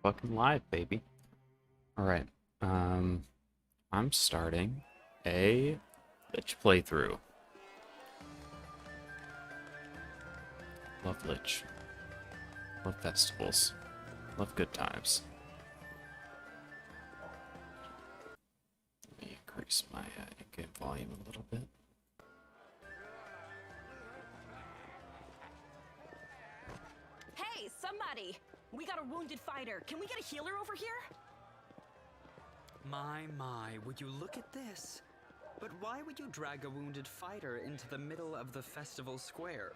fucking live, baby. Alright, I'm starting a Lich playthrough. Love Lich. Love festivals. Love good times. Let me increase my in-game volume a little bit. Hey, somebody! We got a wounded fighter. Can we get a healer over here? My, would you look at this? But why would you drag a wounded fighter into the middle of the festival square?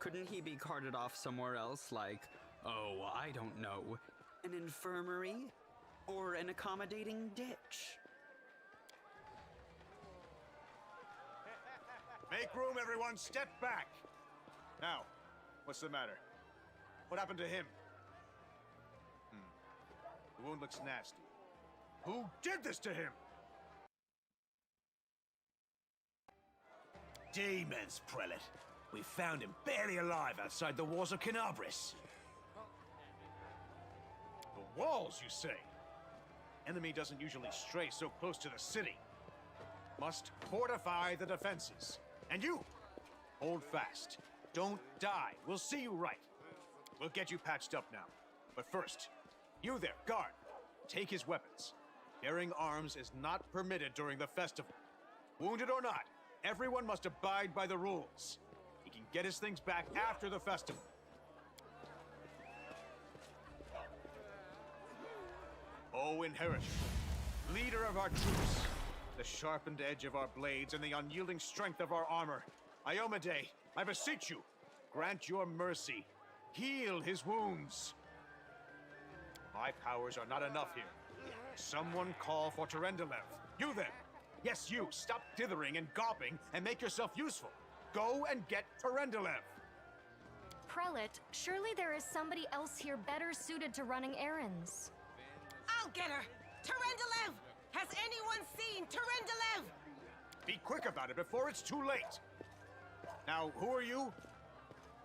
Couldn't he be carted off somewhere else, like, oh, I don't know, an infirmary? Or an accommodating ditch? Make room, everyone! Step back! Now, what's the matter? What happened to him? The wound looks nasty. Who did this to him? Demons, Prelate. We found him barely alive outside the walls of Canabris. The walls, you say? Enemy doesn't usually stray so close to the city. Must fortify the defenses. And you, hold fast. Don't die. We'll see you right. We'll get you patched up now. But first, you there, guard. Take his weapons. Bearing arms is not permitted during the festival. Wounded or not, everyone must abide by the rules. He can get his things back after the festival. Owen Herrish, leader of our troops, the sharpened edge of our blades and the unyielding strength of our armor. Iomade, I beseech you, grant your mercy. Heal his wounds. My powers are not enough here. Someone call for Terendelev. You then. Yes, you. Stop dithering and gawping and make yourself useful. Go and get Terendelev. Prelate, surely there is somebody else here better suited to running errands. I'll get her! Terendelev! Has anyone seen Terendelev? Be quick about it before it's too late. Now, who are you?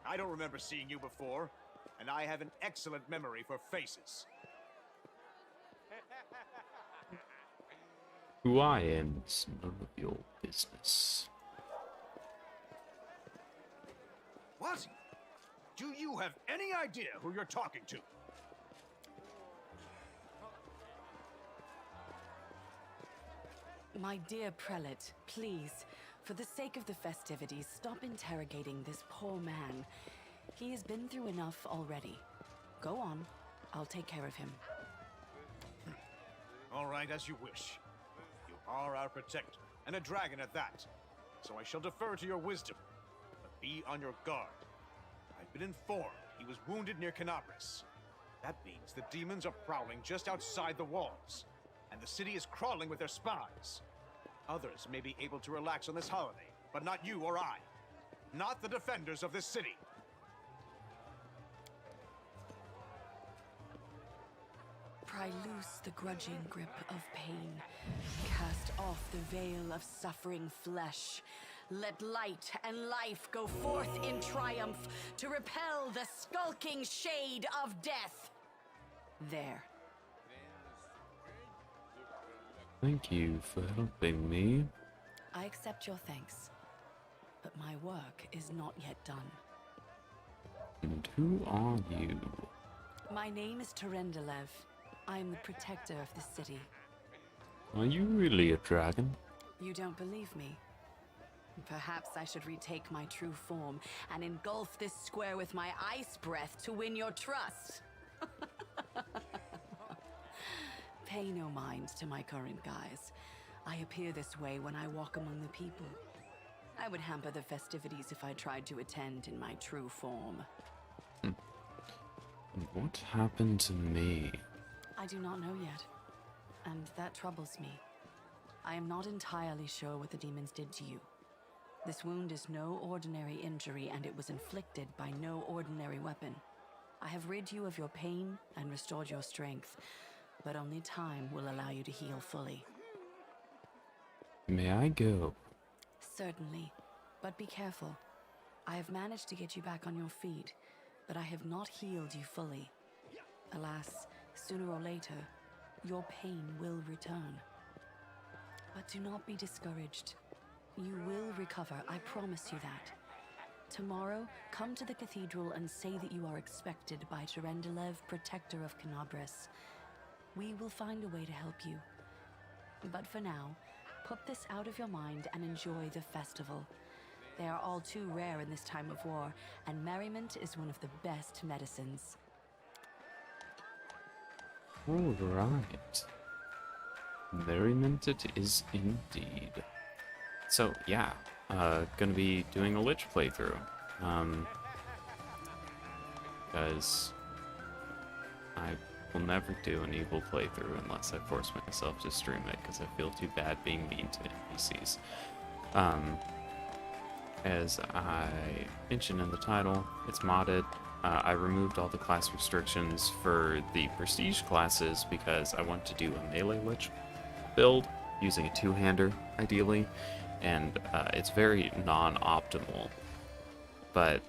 I don't remember seeing you before, and I have an excellent memory for faces. Who I am is none of your business. What? Do you have any idea who you're talking to? My dear Prelate, please, for the sake of the festivities, stop interrogating this poor man. He has been through enough already. Go on. I'll take care of him. All right, as you wish. You are our protector, and a dragon at that. So I shall defer to your wisdom. But be on your guard. I've been informed he was wounded near Canabris. That means the demons are prowling just outside the walls, and the city is crawling with their spies. Others may be able to relax on this holiday, but not you or I. Not the defenders of this city. Pry loose the grudging grip of pain. Cast off the veil of suffering flesh. Let light and life go forth in triumph to repel the skulking shade of death. There. Thank you for helping me. I accept your thanks, but my work is not yet done. And who are you? My name is Terendelev. I am the protector of the city. Are you really a dragon? You don't believe me? Perhaps I should retake my true form and engulf this square with my ice breath to win your trust. Pay no mind to my current guise. I appear this way when I walk among the people. I would hamper the festivities if I tried to attend in my true form. What happened to me? I do not know yet, and that troubles me. I am not entirely sure what the demons did to you. This wound is no ordinary injury, and it was inflicted by no ordinary weapon. I have rid you of your pain and restored your strength, but only time will allow you to heal fully. May I go? Certainly, but be careful. I have managed to get you back on your feet, but I have not healed you fully. Alas, sooner or later, your pain will return. But do not be discouraged. You will recover, I promise you that. Tomorrow, come to the cathedral and say that you are expected by Terendelev, protector of Canabris. We will find a way to help you. But for now, put this out of your mind and enjoy the festival. They are all too rare in this time of war, and merriment is one of the best medicines. All right. Merriment it is indeed. So, yeah, gonna be doing a Lich playthrough. Because I will never do an evil playthrough unless I force myself to stream it, because I feel too bad being mean to NPCs. As I mentioned in the title, it's modded. I removed all the class restrictions for the prestige classes because I want to do a melee Lich build using a two-hander, ideally, and it's very non-optimal, but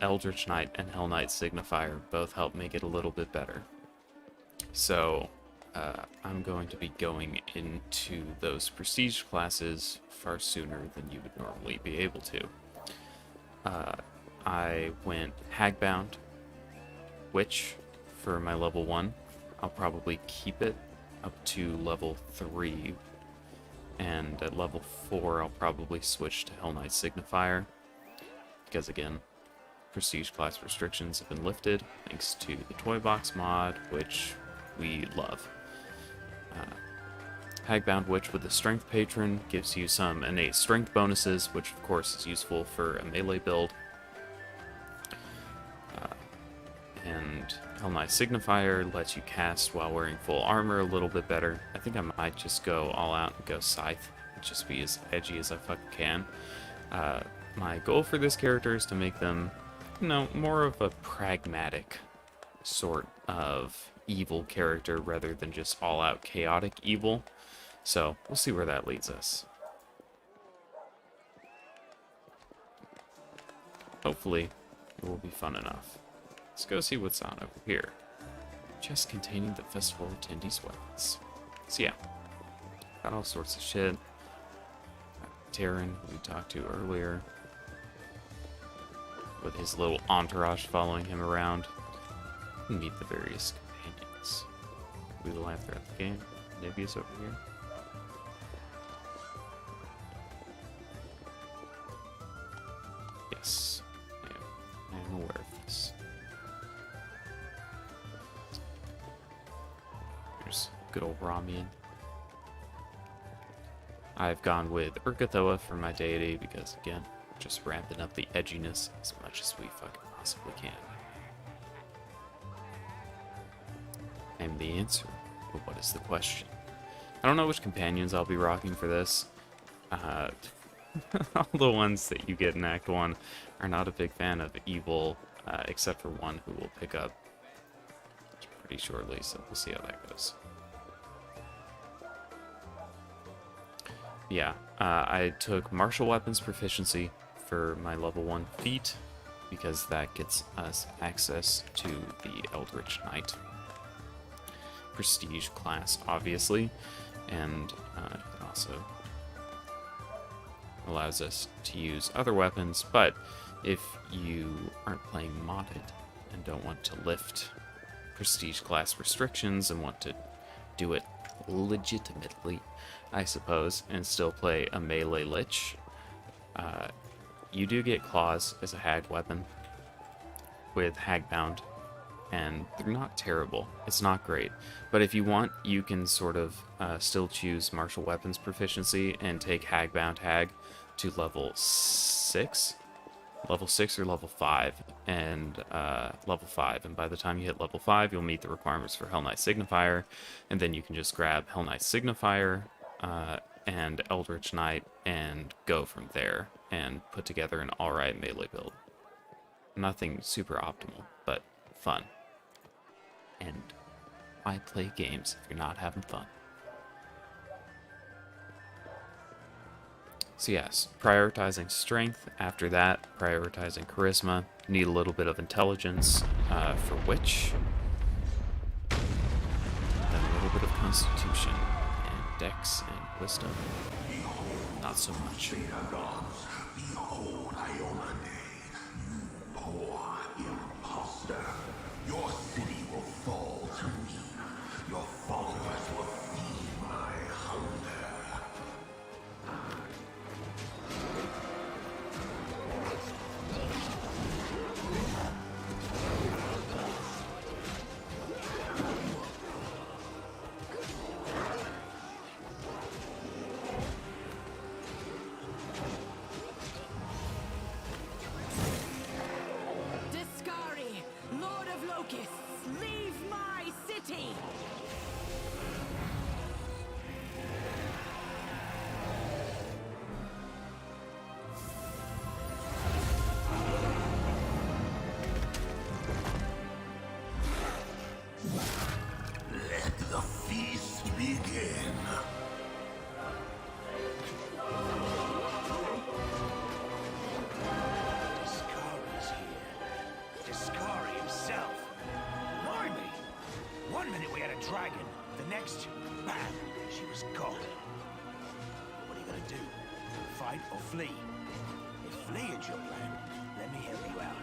Eldritch Knight and Hell Knight Signifier both help make it a little bit better. So I'm going to be going into those prestige classes far sooner than you would normally be able to. I went Hagbound Witch for my level 1. I'll probably keep it up to level 3, and at level 4 I'll probably switch to Hell Knight Signifier, because again, prestige class restrictions have been lifted thanks to the Toy Box mod, which we love. Hagbound Witch with the Strength Patron gives you some innate strength bonuses, which of course is useful for a melee build. And Hell Knight Signifier lets you cast while wearing full armor a little bit better. I think I might just go all out and go Scythe, just be as edgy as I fucking can. My goal for this character is to make them, you know, more of a pragmatic sort of evil character rather than just all-out chaotic evil. So we'll see where that leads us. Hopefully it will be fun enough. Let's go see what's on over here. Chest containing the festival attendees' weapons. So yeah, got all sorts of shit. Got Terran, who we talked to earlier, with his little entourage following him around. And meet the various companions. We will have throughout the game. Nibius over here. Yes, I am aware of this. There's good old Ramian. I've gone with Urkathoa for my deity because, again, just ramping up the edginess as much as we fucking possibly can. And the answer, but what is the question? I don't know which companions I'll be rocking for this. All the ones that you get in Act 1 are not a big fan of evil, except for one who will pick up pretty shortly, so we'll see how that goes. Yeah, I took martial weapons proficiency for my level 1 feat, because that gets us access to the Eldritch Knight prestige class, obviously, and it also allows us to use other weapons. But if you aren't playing modded and don't want to lift prestige class restrictions and want to do it legitimately, I suppose, and still play a melee Lich, you do get claws as a hag weapon with Hagbound, and they're not terrible. It's not great, but if you want, you can sort of still choose martial weapons proficiency and take Hagbound Hag to level 6 or level 5, and level 5, and by the time you hit level 5, you'll meet the requirements for Hell Knight Signifier, and then you can just grab Hell Knight Signifier and Eldritch Knight and go from there and put together an alright melee build. Nothing super optimal, but fun. And why play games if you're not having fun? So yes, prioritizing strength. After that, prioritizing charisma. Need a little bit of intelligence for Witch. Constitution, and Dex and Wisdom. Not so much. Behold, Ione, you poor imposter. Your city will fall to me. Your followers will feed my hunger. Discari, Lord of Locusts, leave my city! Let the feast begin. Discari's here. Discari himself. Blimey! One minute we had a dragon, the next, bam, she was gone. What are you gonna do? Fight or flee? If fleeing's your plan, let me help you out.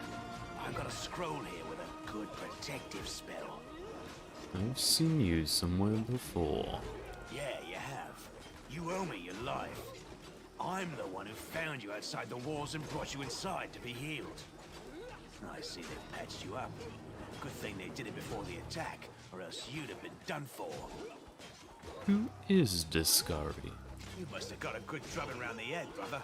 I've got a scroll here with a good protective spell. I've seen you somewhere before. Yeah, you have. You owe me your life. I'm the one who found you outside the walls and brought you inside to be healed. I see they've patched you up. Good thing they did it before the attack, or else you'd have been done for. Who is Discari? You must have got a good drubbing round the head, brother.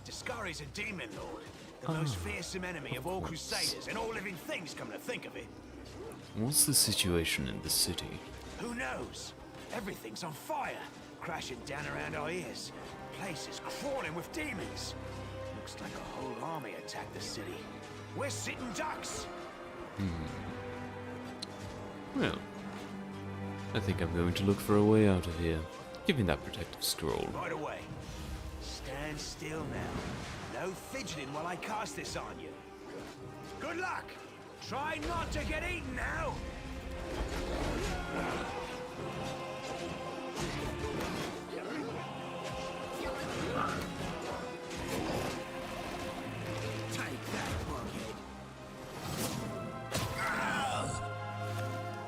Discari's a demon lord, the most fearsome enemy of all Crusaders and all living things, come to think of it. What's the situation in the city? Who knows? Everything's on fire, crashing down around our ears. Place is crawling with demons. Looks like a whole army attacked the city. We're sitting ducks. Well, I think I'm going to look for a way out of here. Give me that protective scroll. Right away. Stand still now. No fidgeting while I cast this on you. Good luck. Try not to get eaten now. Take that, bughead.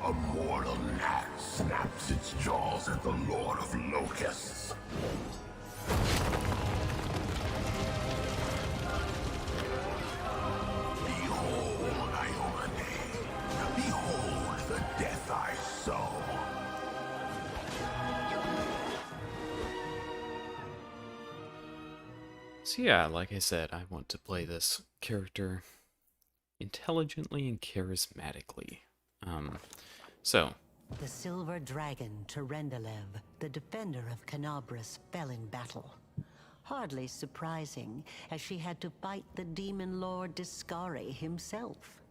A mortal gnat snaps its jaws at the Lord of Locusts. Behold, Ione. Behold the death I sow. So yeah, like I said, I want to play this character intelligently and charismatically. So, The silver dragon, Terendelev, the defender of Canabras, fell in battle. Hardly surprising, as she had to fight the demon lord Discari himself.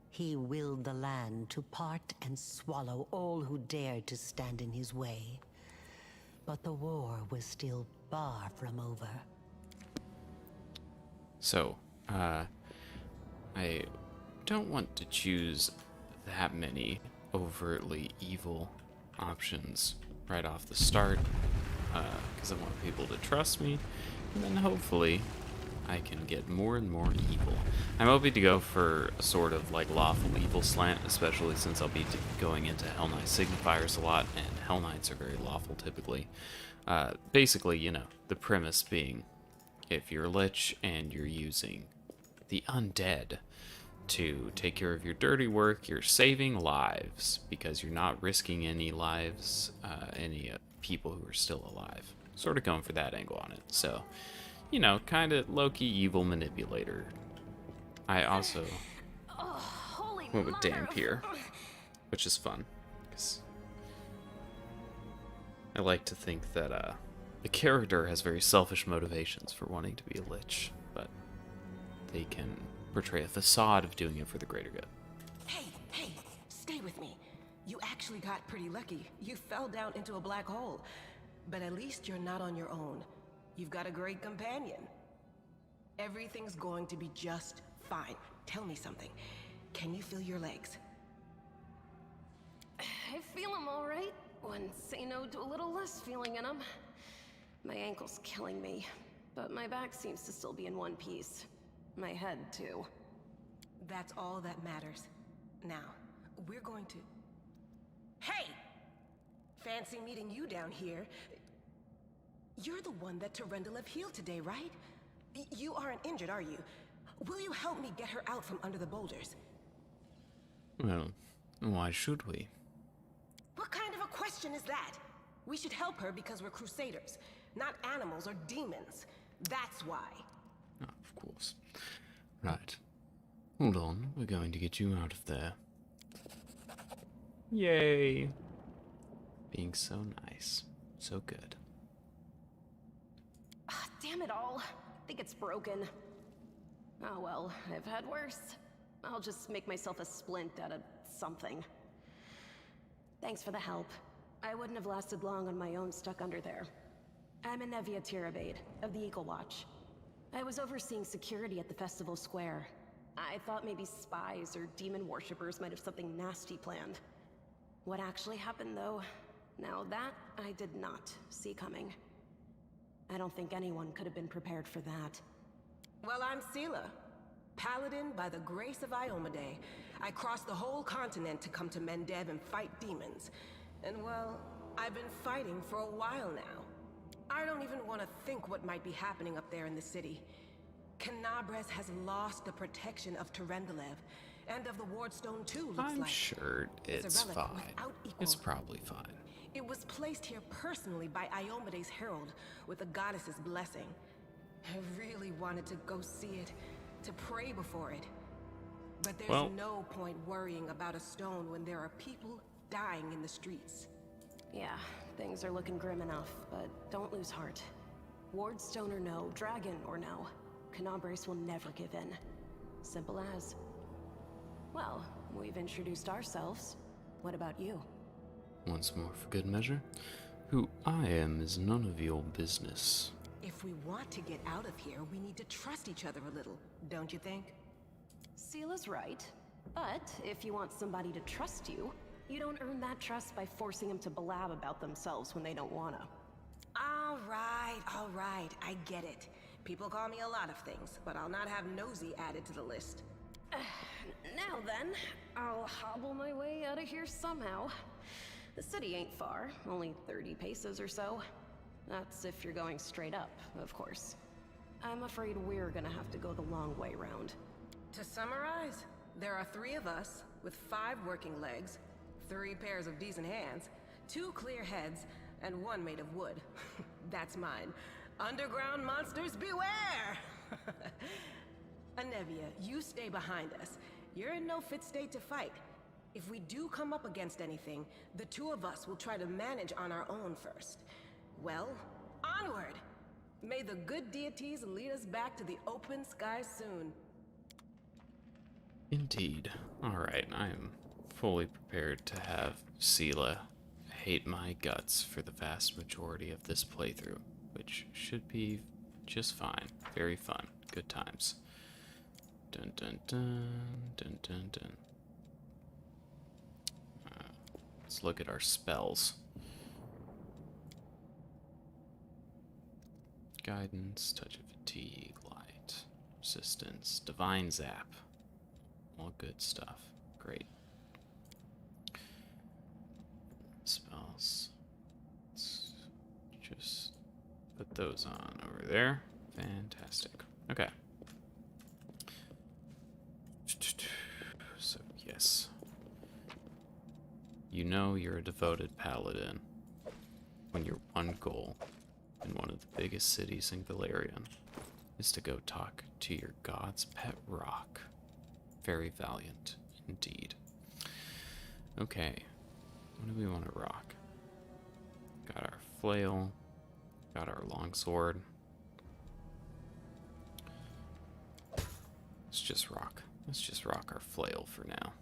He willed the land to part and swallow all who dared to stand in his way. But the war was still far from over. So, I don't want to choose that many overtly evil options right off the start, because I want people to trust me, and then hopefully I can get more and more evil. I'm hoping to go for a sort of like lawful evil slant, especially since I'll be going into Hell Knight signifiers a lot, and Hell Knights are very lawful typically. Basically, you know, the premise being, if you're a Lich and you're using the undead to take care of your dirty work, you're saving lives, because you're not risking any lives, any people who are still alive. Sort of going for that angle on it. So, you know, kind of low-key evil manipulator. I also went with Dampier, which is fun, because I like to think that the character has very selfish motivations for wanting to be a Lich, but they can portray a facade of doing it for the greater good. Hey, stay with me. You actually got pretty lucky. You fell down into a black hole. But at least you're not on your own. You've got a great companion. Everything's going to be just fine. Tell me something. Can you feel your legs? I feel him all right. Wouldn't say no to a little less feeling in them. My ankle's killing me, but my back seems to still be in one piece. My head, too. That's all that matters. Now, we're going to... Hey! Fancy meeting you down here. You're the one that Terendelev healed today, right? You aren't injured, are you? Will you help me get her out from under the boulders? Well, why should we? What kind of a question is that? We should help her because we're Crusaders, not animals or demons. That's why. Oh, of course. Right. Hold on, we're going to get you out of there. Yay! Being so nice. So good. Ah, damn it all. I think it's broken. Oh well, I've had worse. I'll just make myself a splint out of something. Thanks for the help. I wouldn't have lasted long on my own stuck under there. I'm Anevia Tirabade, of the Eagle Watch. I was overseeing security at the festival square. I thought maybe spies or demon worshippers might have something nasty planned. What actually happened, though, now that I did not see coming. I don't think anyone could have been prepared for that. Well, I'm Sela, Paladin by the grace of Iomade. I crossed the whole continent to come to Mendev and fight demons. And well, I've been fighting for a while now. I don't even want to think what might be happening up there in the city. Canabres has lost the protection of Terendelev, and of the Wardstone too, looks I'm like. sure it's a relic fine. without equal. It's probably fine. It was placed here personally by Iomade's herald, with the goddess's blessing. I really wanted to go see it, to pray before it. But there's no point worrying about a stone when there are people dying in the streets. Yeah, things are looking grim enough, but don't lose heart. Wardstone or no, dragon or no, Canabres will never give in. Simple as. Well, we've introduced ourselves. What about you? Once more for good measure, who I am is none of your business. If we want to get out of here, we need to trust each other a little, don't you think? Sela's right, but if you want somebody to trust you, you don't earn that trust by forcing them to blab about themselves when they don't wanna. All right, I get it. People call me a lot of things, but I'll not have nosy added to the list. Now then, I'll hobble my way out of here somehow. The city ain't far, only 30 paces or so. That's if you're going straight up, of course. I'm afraid we're gonna have to go the long way round. To summarize, there are 3 of us, with 5 working legs, 3 pairs of decent hands, 2 clear heads, and 1 made of wood. That's mine. Underground monsters beware! Anevia, you stay behind us. You're in no fit state to fight. If we do come up against anything, the 2 of us will try to manage on our own first. Well, onward! May the good deities lead us back to the open sky soon. Indeed. Alright, I am fully prepared to have Sela hate my guts for the vast majority of this playthrough, which should be just fine. Very fun. Good times. Dun dun dun, dun dun dun. Let's look at our spells. Guidance, touch of fatigue, light, resistance, divine zap. All good stuff. Great. Spells. Let's just put those on over there. Fantastic. Okay. So, yes. You know you're a devoted paladin when your one goal in one of the biggest cities in Valerian is to go talk to your god's pet rock. Very valiant indeed. Okay, what do we want to rock? Got our flail, got our longsword. Let's just rock. Let's just rock our flail for now.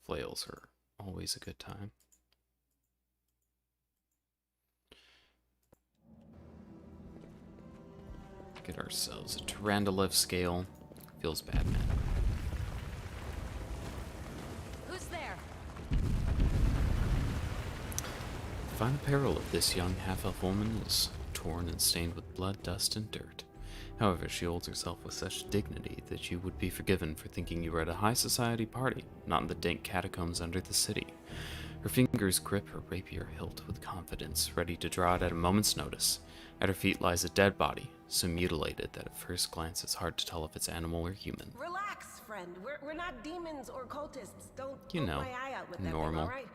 Flails are always a good time. Get ourselves a Terendelev scale. Feels bad, man. Who's there? fine apparel of this young half-elf woman is torn and stained with blood, dust, and dirt. However, she holds herself with such dignity that you would be forgiven for thinking you were at a high society party, not in the dank catacombs under the city. Her fingers grip her rapier hilt with confidence, ready to draw it at a moment's notice. At her feet lies a dead body, so mutilated that at first glance it's hard to tell if it's animal or human. Relax, friend. We're not demons or cultists. Don't You poke know, my eye out with that normal. thing, all right?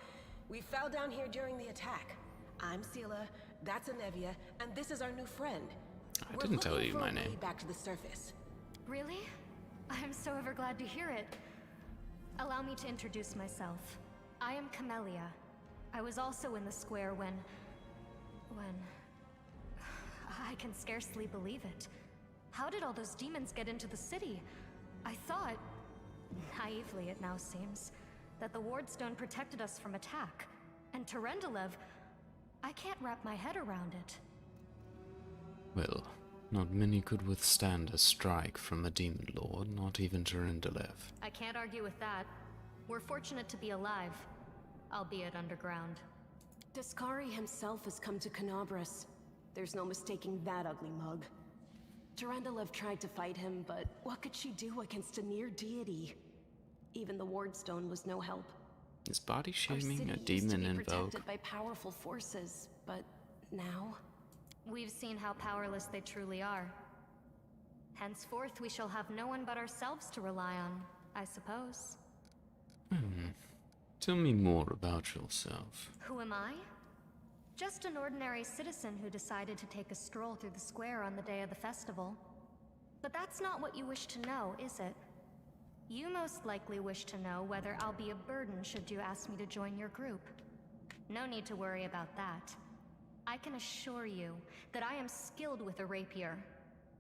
We fell down here during the attack. I'm Sela, that's Anevia, and this is our new friend. I didn't tell you my name. Back to the surface. Really? I'm so ever glad to hear it. Allow me to introduce myself. I am Camellia. I was also in the square when... I can scarcely believe it. How did all those demons get into the city? I thought, naively it now seems, that the Wardstone protected us from attack. And Terendelev, I can't wrap my head around it. Well, not many could withstand a strike from a demon lord, not even Terendelev. I can't argue with that. We're fortunate to be alive, albeit underground. Discari himself has come to Canabras. There's no mistaking that ugly mug. Terendelev tried to fight him, but what could she do against a near deity? Even the Wardstone was no help. Is body Our shaming city a used to demon be in vogue? protected by powerful forces, but now? We've seen how powerless they truly are. Henceforth, we shall have no one but ourselves to rely on, I suppose. Tell me more about yourself. Who am I? Just an ordinary citizen who decided to take a stroll through the square on the day of the festival. But that's not what you wish to know, is it? You most likely wish to know whether I'll be a burden should you ask me to join your group. No need to worry about that. I can assure you that I am skilled with a rapier,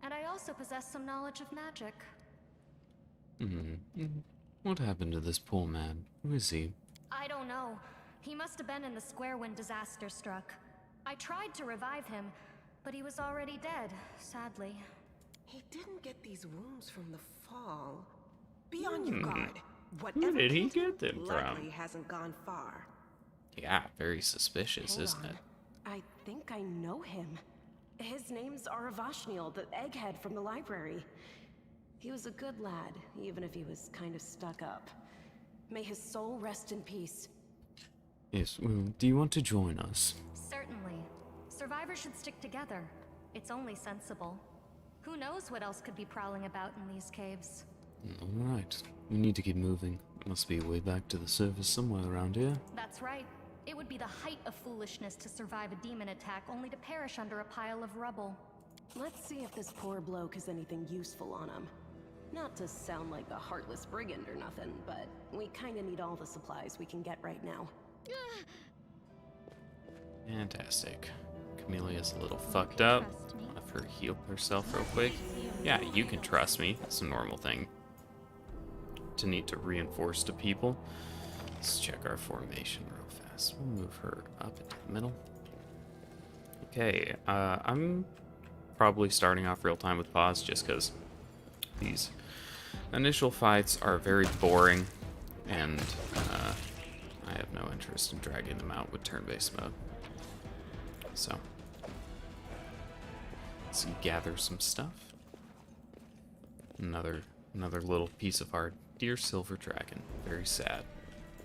and I also possess some knowledge of magic. What happened to this poor man? Who is he? I don't know. He must have been in the square when disaster struck. I tried to revive him, but he was already dead, sadly. He didn't get these wounds from the fall. Be on your guard. Where Whatever did he killed him get them likely from? hasn't gone far. Yeah, very suspicious, Hold isn't on. it? I think I know him. His name's Aravashniel, the egghead from the library. He was a good lad, even if he was kind of stuck up. May his soul rest in peace. Yes, well, do you want to join us? Certainly. Survivors should stick together. It's only sensible. Who knows what else could be prowling about in these caves? Alright, we need to keep moving. Must be a way back to the surface somewhere around here. That's right. It would be the height of foolishness to survive a demon attack only to perish under a pile of rubble. Let's see if this poor bloke has anything useful on him. Not to sound like a heartless brigand or nothing, but we kinda need all the supplies we can get right now. Fantastic. Camelia's a little fucked up. Let her heal herself real quick. Yeah, you can trust me. That's a normal thing to need to reinforce to people. Let's check our formation real fast. We'll move her up into the middle. Okay, I'm probably starting off real time with pause just because these initial fights are very boring and I have no interest in dragging them out with turn-based mode. So, let's gather some stuff. Another little piece of our dear silver dragon. Very sad.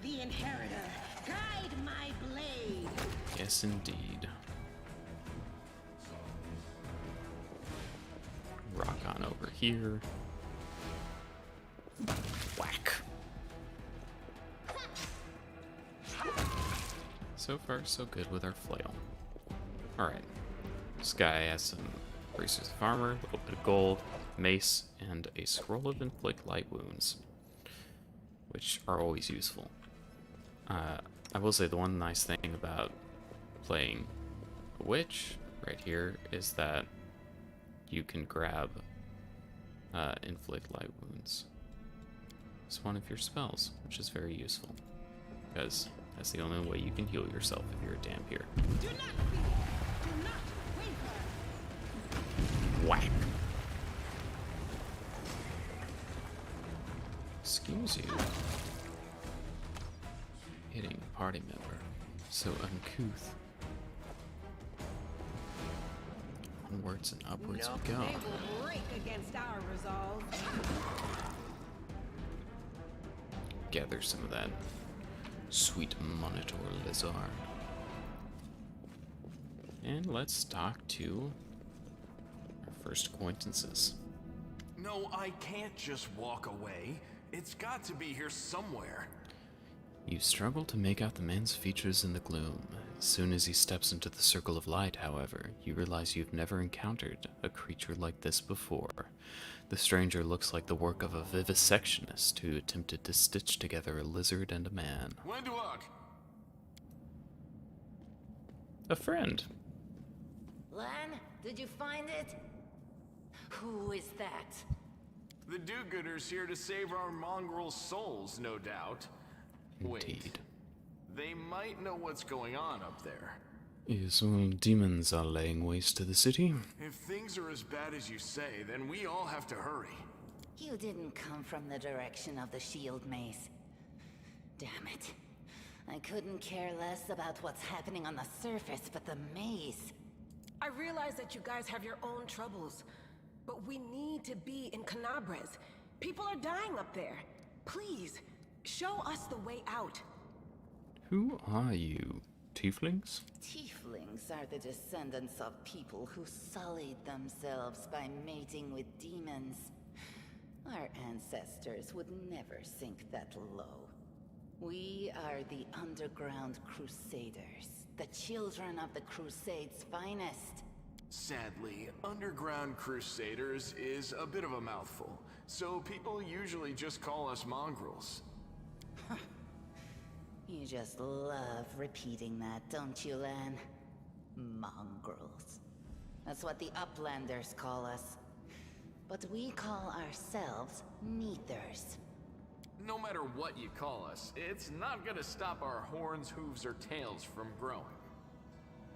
The Inheritor, guide my blade. Yes, indeed. Rock on over here. Whack. So far, so good with our flail. Alright. This guy has some bracers of armor, a little bit of gold, mace, and a scroll of inflict light wounds, which are always useful. I will say the one nice thing about playing a witch right here is that you can grab inflict light wounds. It's one of your spells, which is very useful, because that's the only way you can heal yourself if you're a Dampier. Do not fear. Do not waver. Whack! Excuse you. Hitting a party member. So uncouth. Onwards and upwards Nope, we go. they will break against our resolve. Gather some of that sweet Monitor Lizard. And let's talk to our first acquaintances. No, I can't just walk away. It's got to be here somewhere. You struggle to make out the man's features in the gloom. As soon as he steps into the circle of light, however, you realize you've never encountered a creature like this before. The stranger looks like the work of a vivisectionist who attempted to stitch together a lizard and a man. Wenduok! A friend. Lan, did you find it? Who is that? The do-gooders here to save our mongrel souls, no doubt. Wait, Indeed. they might know what's going on up there. Yes, well, demons are laying waste to the city. If things are as bad as you say, then we all have to hurry. You didn't come from the direction of the shield maze. Damn it. I couldn't care less about what's happening on the surface, but the maze. I realize that you guys have your own troubles, but we need to be in Canabres. People are dying up there. Please, show us the way out. Who are you? Tieflings? Tieflings are the descendants of people who sullied themselves by mating with demons. Our ancestors would never sink that low. We are the underground Crusaders, the children of the Crusades' finest. Sadly, underground Crusaders is a bit of a mouthful, so people usually just call us mongrels. You just love repeating that, don't you, Lan? Mongrels. That's what the Uplanders call us. But we call ourselves Neathers. No matter what you call us, it's not gonna stop our horns, hooves, or tails from growing.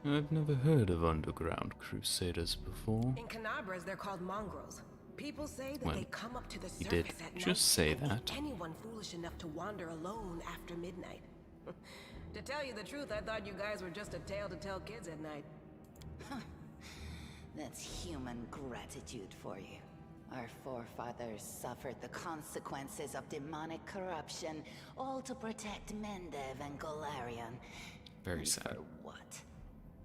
I've never heard of underground Crusaders before. In Canabres, they're called mongrels. People say that Well, they come up to the you surface did at night just say and eat that. anyone foolish enough to wander alone after midnight. To tell you the truth, I thought you guys were just a tale to tell kids at night. That's human gratitude for you. Our forefathers suffered the consequences of demonic corruption, all to protect Mendev and Golarion. Very And sad. For what?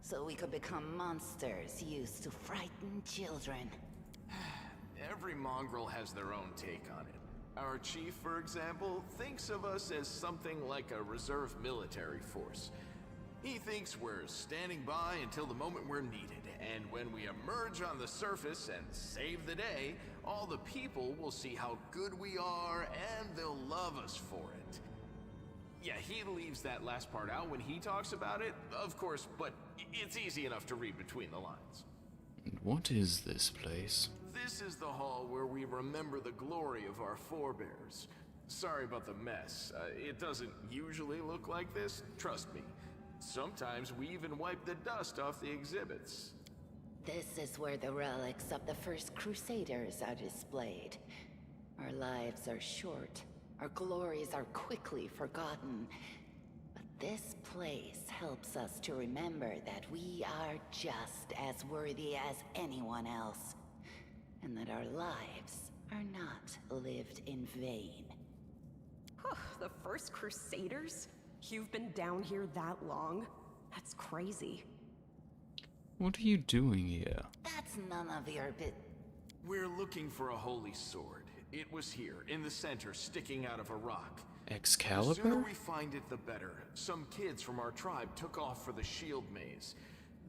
So we could become monsters used to frighten children. Every mongrel has their own take on it. Our chief, for example, thinks of us as something like a reserve military force. He thinks we're standing by until the moment we're needed, and when we emerge on the surface and save the day, all the people will see how good we are, and they'll love us for it. Yeah, he leaves that last part out when he talks about it, of course, but it's easy enough to read between the lines. And what is this place? This is the hall where we remember the glory of our forebears. Sorry about the mess. It doesn't usually look like this, trust me. Sometimes we even wipe the dust off the exhibits. This is where the relics of the first Crusaders are displayed. Our lives are short. Our glories are quickly forgotten. But this place helps us to remember that we are just as worthy as anyone else. And that our lives are not lived in vain. The first Crusaders? You've been down here that long? That's crazy. What are you doing here? That's none of your bit. We're looking for a holy sword. It was here, in the center, sticking out of a rock. The sooner Excalibur? we find it, the better. Some kids from our tribe took off for the shield maze.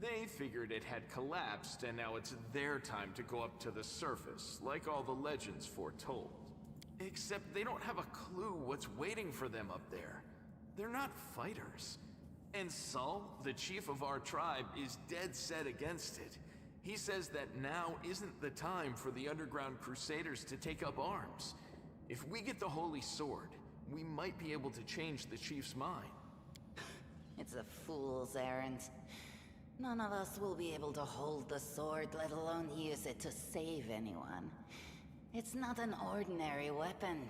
They figured it had collapsed, and now it's their time to go up to the surface, like all the legends foretold. Except they don't have a clue what's waiting for them up there. They're not fighters. And Saul, the chief of our tribe, is dead set against it. He says that now isn't the time for the underground Crusaders to take up arms. If we get the holy sword, we might be able to change the chief's mind. It's a fool's errand. None of us will be able to hold the sword, let alone use it to save anyone. It's not an ordinary weapon.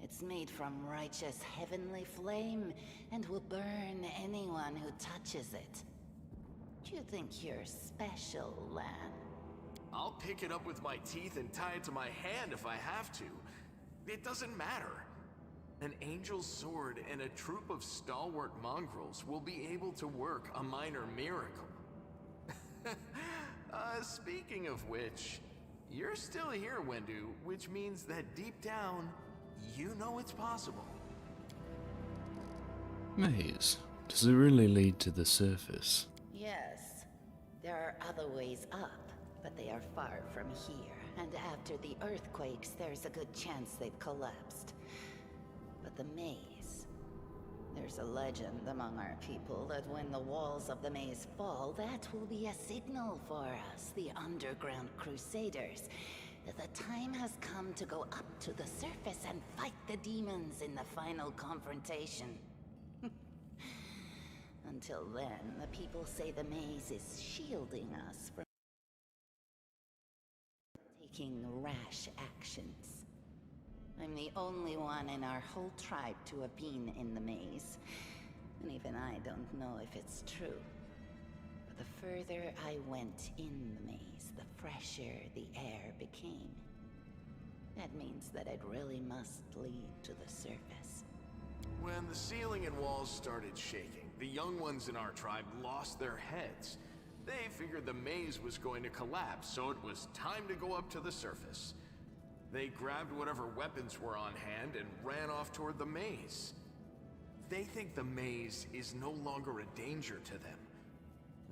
It's made from righteous heavenly flame, and will burn anyone who touches it. Do you think you're special, Lan? I'll pick it up with my teeth and tie it to my hand if I have to. It doesn't matter. An angel's sword and a troop of stalwart mongrels will be able to work a minor miracle. Speaking of which, you're still here, Wendu, which means that deep down, you know it's possible. Maze. Does it really lead to the surface? Yes, there are other ways up, but they are far from here. And after the earthquakes, there's a good chance they've collapsed. But the maze... There's a legend among our people that when the walls of the maze fall, that will be a signal for us, the underground Crusaders, that the time has come to go up to the surface and fight the demons in the final confrontation. Until then, the people say the maze is shielding us from taking rash actions. I'm the only one in our whole tribe to have been in the maze, and even I don't know if it's true. But the further I went in the maze, the fresher the air became. That means that it really must lead to the surface. When the ceiling and walls started shaking, the young ones in our tribe lost their heads. They figured the maze was going to collapse, so it was time to go up to the surface. They grabbed whatever weapons were on hand and ran off toward the maze. They think the maze is no longer a danger to them.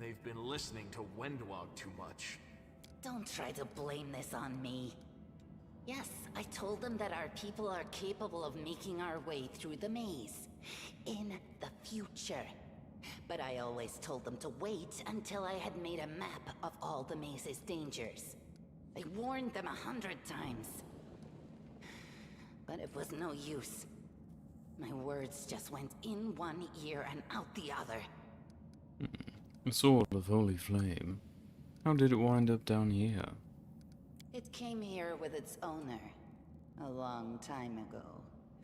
They've been listening to Wendwog too much. Don't try to blame this on me. Yes, I told them that our people are capable of making our way through the maze. In the future. But I always told them to wait until I had made a map of all the maze's dangers. I warned them 100 times. But it was no use. My words just went in one ear and out the other. A sword of holy flame. How did it wind up down here? It came here with its owner. A long time ago.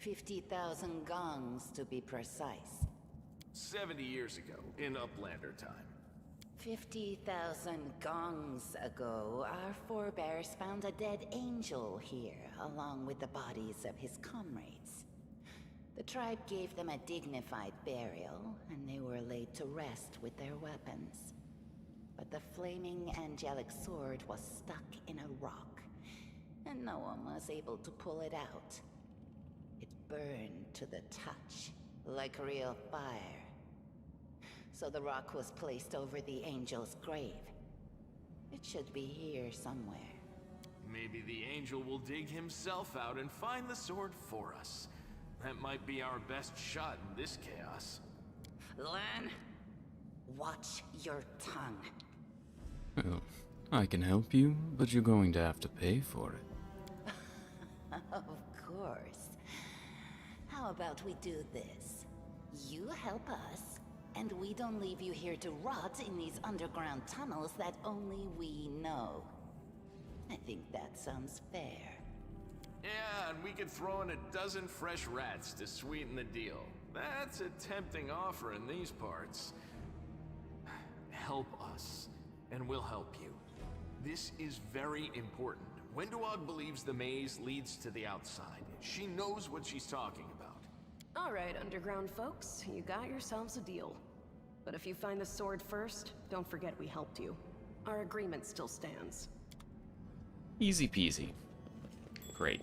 50,000 gongs to be precise. 70 years ago, in Uplander time. 50,000 gongs ago, our forebears found a dead angel here, along with the bodies of his comrades. The tribe gave them a dignified burial, and they were laid to rest with their weapons. But the flaming angelic sword was stuck in a rock, and no one was able to pull it out. It burned to the touch, like real fire. So the rock was placed over the angel's grave. It should be here somewhere. Maybe the angel will dig himself out and find the sword for us. That might be our best shot in this chaos. Lan, watch your tongue. Well, I can help you, but you're going to have to pay for it. Of course. How about we do this? You help us, and we don't leave you here to rot in these underground tunnels that only we know. I think that sounds fair. Yeah, and we could throw in a dozen fresh rats to sweeten the deal. That's a tempting offer in these parts. Help us, and we'll help you. This is very important. Wendwog believes the maze leads to the outside. She knows what she's talking about. All right, underground folks, you got yourselves a deal. But if you find the sword first, don't forget we helped you. Our agreement still stands. Easy peasy. Great.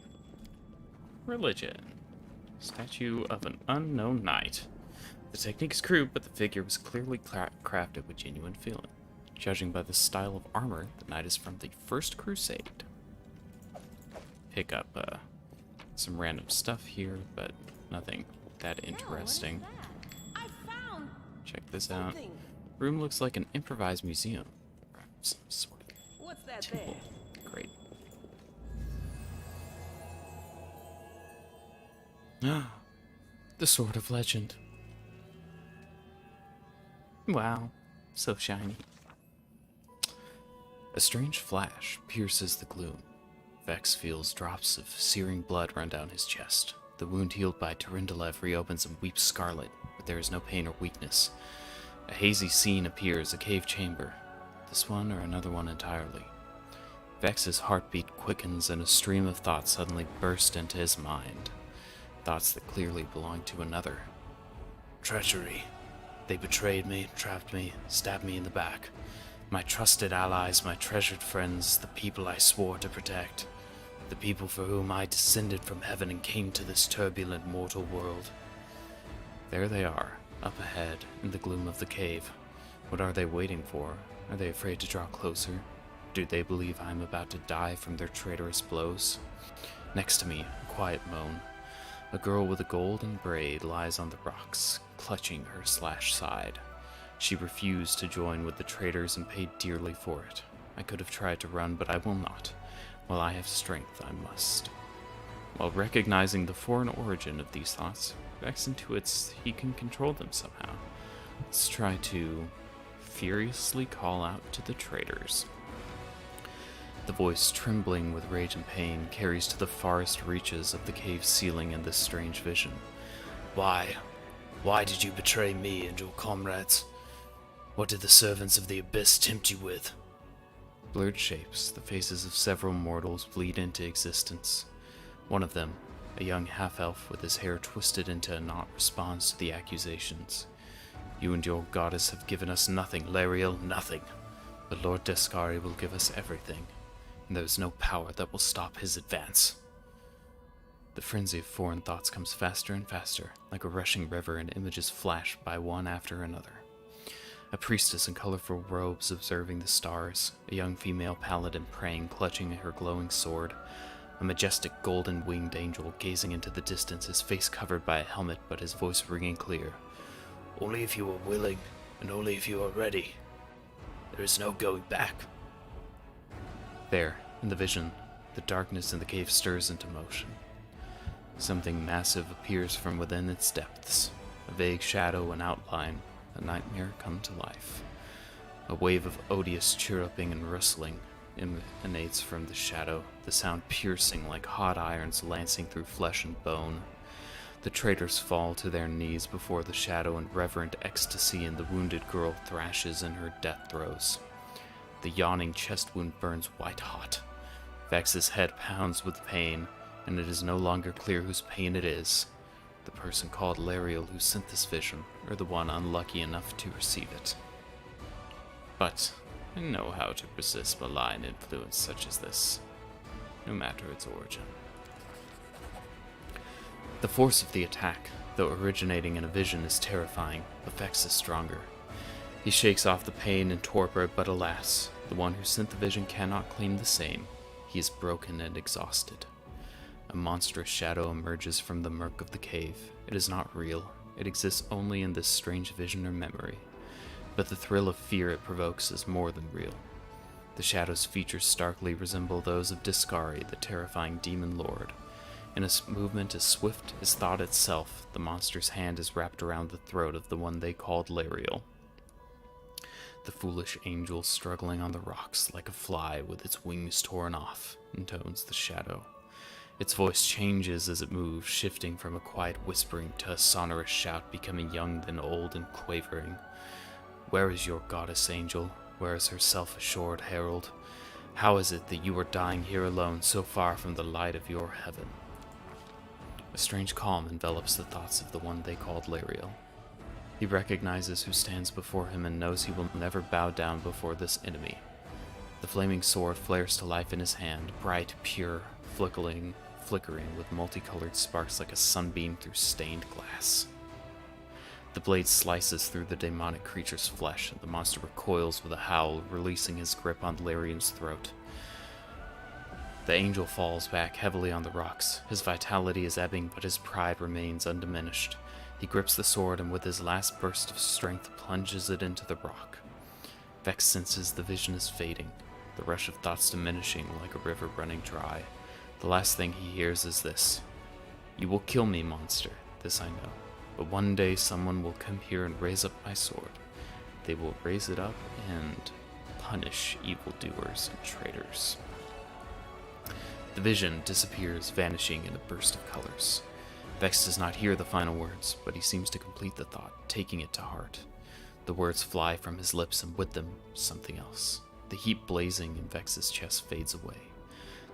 Religion. Statue of an unknown knight. The technique is crude, but the figure was clearly crafted with genuine feeling. Judging by the style of armor, the knight is from the First Crusade. Pick up some random stuff here, but nothing that interesting. I found Check this out. Room looks like an improvised museum. Or some sort of What's that temple. Great. Ah, the Sword of Legend. Wow, so shiny. A strange flash pierces the gloom. Vex feels drops of searing blood run down his chest. The wound healed by Terindalev reopens and weeps scarlet, but there is no pain or weakness. A hazy scene appears, a cave chamber. This one or another one entirely. Vex's heartbeat quickens and a stream of thoughts suddenly burst into his mind. Thoughts that clearly belonged to another. Treachery. They betrayed me, trapped me, stabbed me in the back. My trusted allies, my treasured friends, the people I swore to protect. The people for whom I descended from heaven and came to this turbulent mortal world. There they are, up ahead, in the gloom of the cave. What are they waiting for? Are they afraid to draw closer? Do they believe I am about to die from their traitorous blows? Next to me, a quiet moan. A girl with a golden braid lies on the rocks, clutching her slashed side. She refused to join with the traitors and paid dearly for it. I could have tried to run, but I will not. While I have strength, I must. While recognizing the foreign origin of these thoughts, Vex intuits he can control them somehow. Let's try to furiously call out to the traitors. The voice, trembling with rage and pain, carries to the farthest reaches of the cave ceiling in this strange vision. Why? Why did you betray me and your comrades? What did the servants of the Abyss tempt you with? Blurred shapes, the faces of several mortals bleed into existence. One of them, a young half-elf with his hair twisted into a knot, responds to the accusations. You and your goddess have given us nothing, Lariel, nothing. But Lord Descari will give us everything, and there is no power that will stop his advance. The frenzy of foreign thoughts comes faster and faster, like a rushing river, and images flash by one after another. A priestess in colorful robes observing the stars, a young female paladin praying, clutching her glowing sword, a majestic golden-winged angel gazing into the distance, his face covered by a helmet but his voice ringing clear. Only if you are willing, and only if you are ready. There is no going back. There, in the vision, the darkness in the cave stirs into motion. Something massive appears from within its depths, a vague shadow and outline, a nightmare come to life. A wave of odious chirruping and rustling emanates from the shadow, the sound piercing like hot irons lancing through flesh and bone. The traitors fall to their knees before the shadow in reverent ecstasy, and the wounded girl thrashes in her death throes. The yawning chest wound burns white hot. Vex's head pounds with pain, and it is no longer clear whose pain it is. The person called Lariel who sent this vision, or the one unlucky enough to receive it. But I know how to resist malign influence such as this, no matter its origin. The force of the attack, though originating in a vision, is terrifying, but Vex is stronger. He shakes off the pain and torpor, but alas, the one who sent the vision cannot claim the same. He is broken and exhausted. A monstrous shadow emerges from the murk of the cave. It is not real. It exists only in this strange vision or memory. But the thrill of fear it provokes is more than real. The shadow's features starkly resemble those of Discari, the terrifying demon lord. In a movement as swift as thought itself, the monster's hand is wrapped around the throat of the one they called Lariel. The foolish angel struggling on the rocks like a fly with its wings torn off, intones the shadow. Its voice changes as it moves, shifting from a quiet whispering to a sonorous shout, becoming young then old and quavering. Where is your goddess, angel? Where is her self-assured herald? How is it that you are dying here alone, so far from the light of your heaven? A strange calm envelops the thoughts of the one they called Lariel. He recognizes who stands before him and knows he will never bow down before this enemy. The flaming sword flares to life in his hand, bright, pure, flickering with multicolored sparks like a sunbeam through stained glass. The blade slices through the demonic creature's flesh, and the monster recoils with a howl, releasing his grip on Larian's throat. The angel falls back heavily on the rocks. His vitality is ebbing, but his pride remains undiminished. He grips the sword and with his last burst of strength plunges it into the rock. Vex senses the vision is fading, the rush of thoughts diminishing like a river running dry. The last thing he hears is this. You will kill me, monster, this I know. But one day someone will come here and raise up my sword. They will raise it up and punish evildoers and traitors. The vision disappears, vanishing in a burst of colors. Vex does not hear the final words, but he seems to complete the thought, taking it to heart. The words fly from his lips, and with them, something else. The heat blazing in Vex's chest fades away.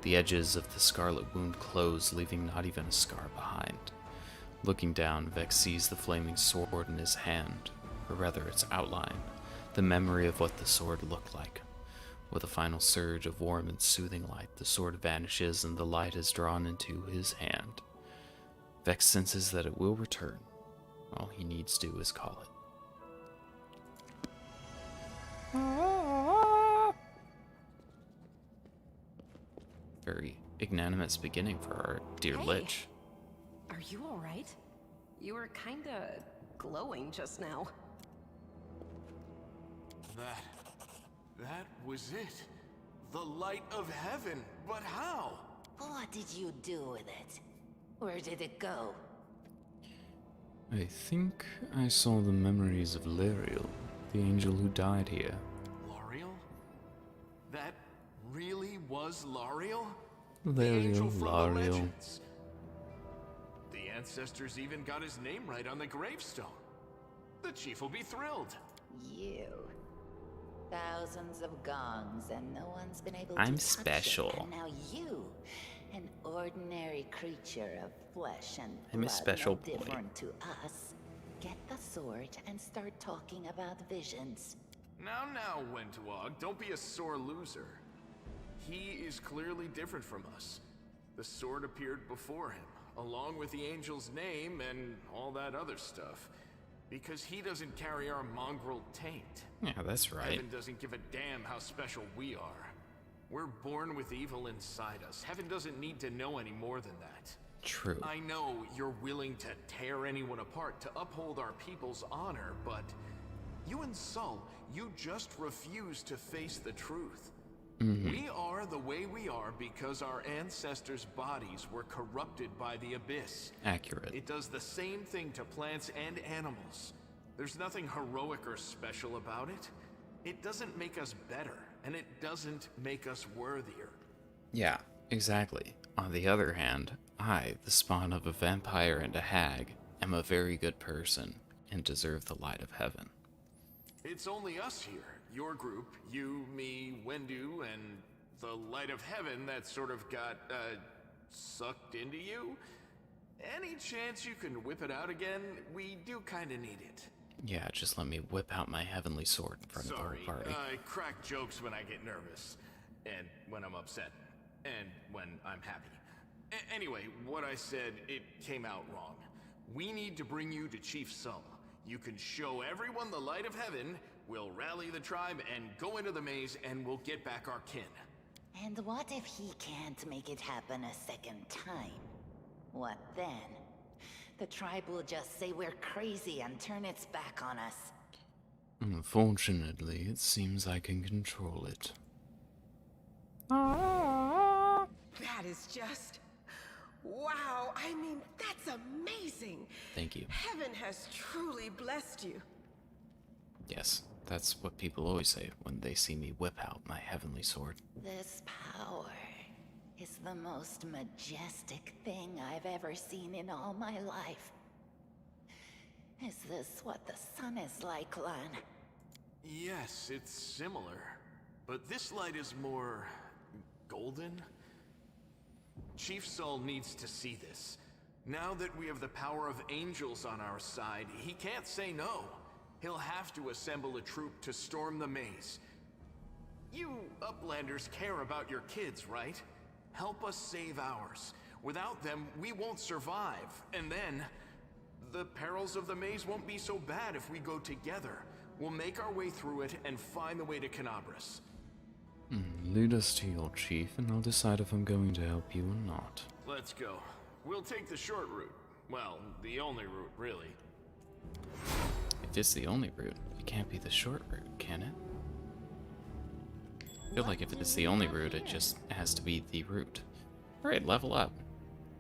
The edges of the scarlet wound close, leaving not even a scar behind. Looking down, Vex sees the flaming sword in his hand, or rather its outline, the memory of what the sword looked like. With a final surge of warm and soothing light, the sword vanishes and the light is drawn into his hand. Vex senses that it will return. All he needs to do is call it. Very magnanimous beginning for our dear Hey. Lich. Are you alright? You were kinda glowing just now. That was it. The light of heaven. But how? What did you do with it? Where did it go? I think I saw the memories of Lariel, the angel who died here. Lariel? That really was Lariel? The angel Lariel, from the Lariel. legends. The ancestors even got his name right on the gravestone. The chief will be thrilled. You. Thousands of gongs and no one's been able to I'm touch special. it. And now you, an ordinary creature of flesh and I'm a blood, special no boy. different to us, get the sword and start talking about visions. Now, Wentwog, don't be a sore loser. He is clearly different from us. The sword appeared before him, along with the angel's name and all that other stuff. Because he doesn't carry our mongrel taint. Yeah, that's right. Heaven doesn't give a damn how special we are. We're born with evil inside us. Heaven doesn't need to know any more than that. True. I know you're willing to tear anyone apart to uphold our people's honor, but you and Sol, you just refuse to face the truth. We are the way we are because our ancestors' bodies were corrupted by the abyss. Accurate. It does the same thing to plants and animals. There's nothing heroic or special about it. It doesn't make us better, and it doesn't make us worthier. Yeah, exactly. On the other hand, I, the spawn of a vampire and a hag, am a very good person and deserve the light of heaven. It's only us here. Your group, you, me, Wendu, and the light of heaven that sort of got, sucked into you. Any chance you can whip it out again? We do kinda need it. Yeah, just let me whip out my heavenly sword in front of Sorry, our party. I crack jokes when I get nervous, and when I'm upset, and when I'm happy. Anyway, what I said, it came out wrong. We need to bring you to Chief Sol. You can show everyone the light of heaven, we'll rally the tribe and go into the maze, and we'll get back our kin. And what if he can't make it happen a second time? What then? The tribe will just say we're crazy and turn its back on us. Unfortunately, it seems I can control it. That is just... wow, I mean, that's amazing. Thank you. Heaven has truly blessed you. Yes, that's what people always say when they see me whip out my heavenly sword. This power is the most majestic thing I've ever seen in all my life. Is this what the sun is like, Lan? Yes, it's similar, but this light is more... golden? Chief Sol needs to see this. Now that we have the power of angels on our side, he can't say no. He'll have to assemble a troop to storm the maze. You Uplanders care about your kids, right? Help us save ours. Without them, we won't survive. And then, the perils of the maze won't be so bad if we go together. We'll make our way through it and find the way to Canabras. Lead us to your chief, and I'll decide if I'm going to help you or not. Let's go. We'll take the short route. Well, the only route, really. If it's the only route, it can't be the short route, can it? I feel like if it's the only route, it just has to be the route. Alright, level up.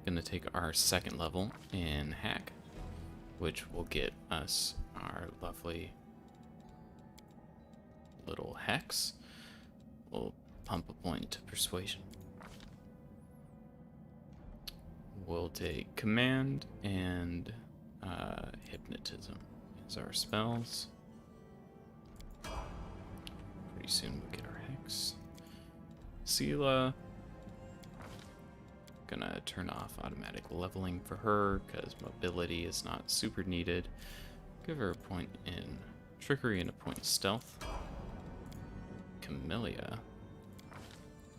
Gonna take our second level in Hack, which will get us our lovely little hex. We'll pump a point to persuasion. We'll take command and hypnotism as our spells. Pretty soon we'll get our Hex. Sela. Gonna turn off automatic leveling for her, because mobility is not super needed. Give her a point in trickery and a point in stealth. Camellia.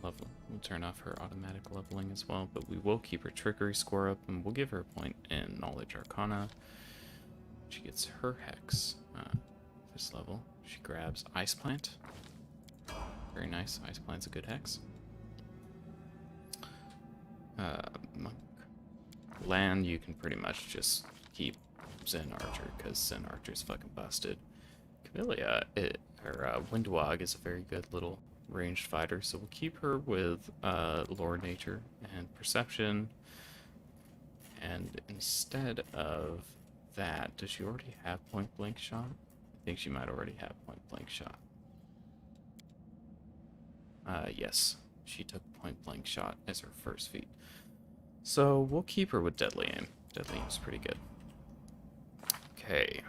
We'll turn off her automatic leveling as well, but we will keep her trickery score up, and we'll give her a point in knowledge arcana. She gets her Hex. This level. She grabs Ice Plant. Very nice. Ice Plant's a good Hex. Monk. Land, you can pretty much just keep Zen Archer, because Zen Archer's fucking busted. Camellia, her Windwog is a very good little ranged fighter, so we'll keep her with Lore Nature and Perception. And instead of that, does she already have Point Blank Shot? I think she might already have Point Blank Shot. Yes, she took Point Blank Shot as her first feat. So we'll keep her with Deadly Aim. Deadly Aim's pretty good. Okay.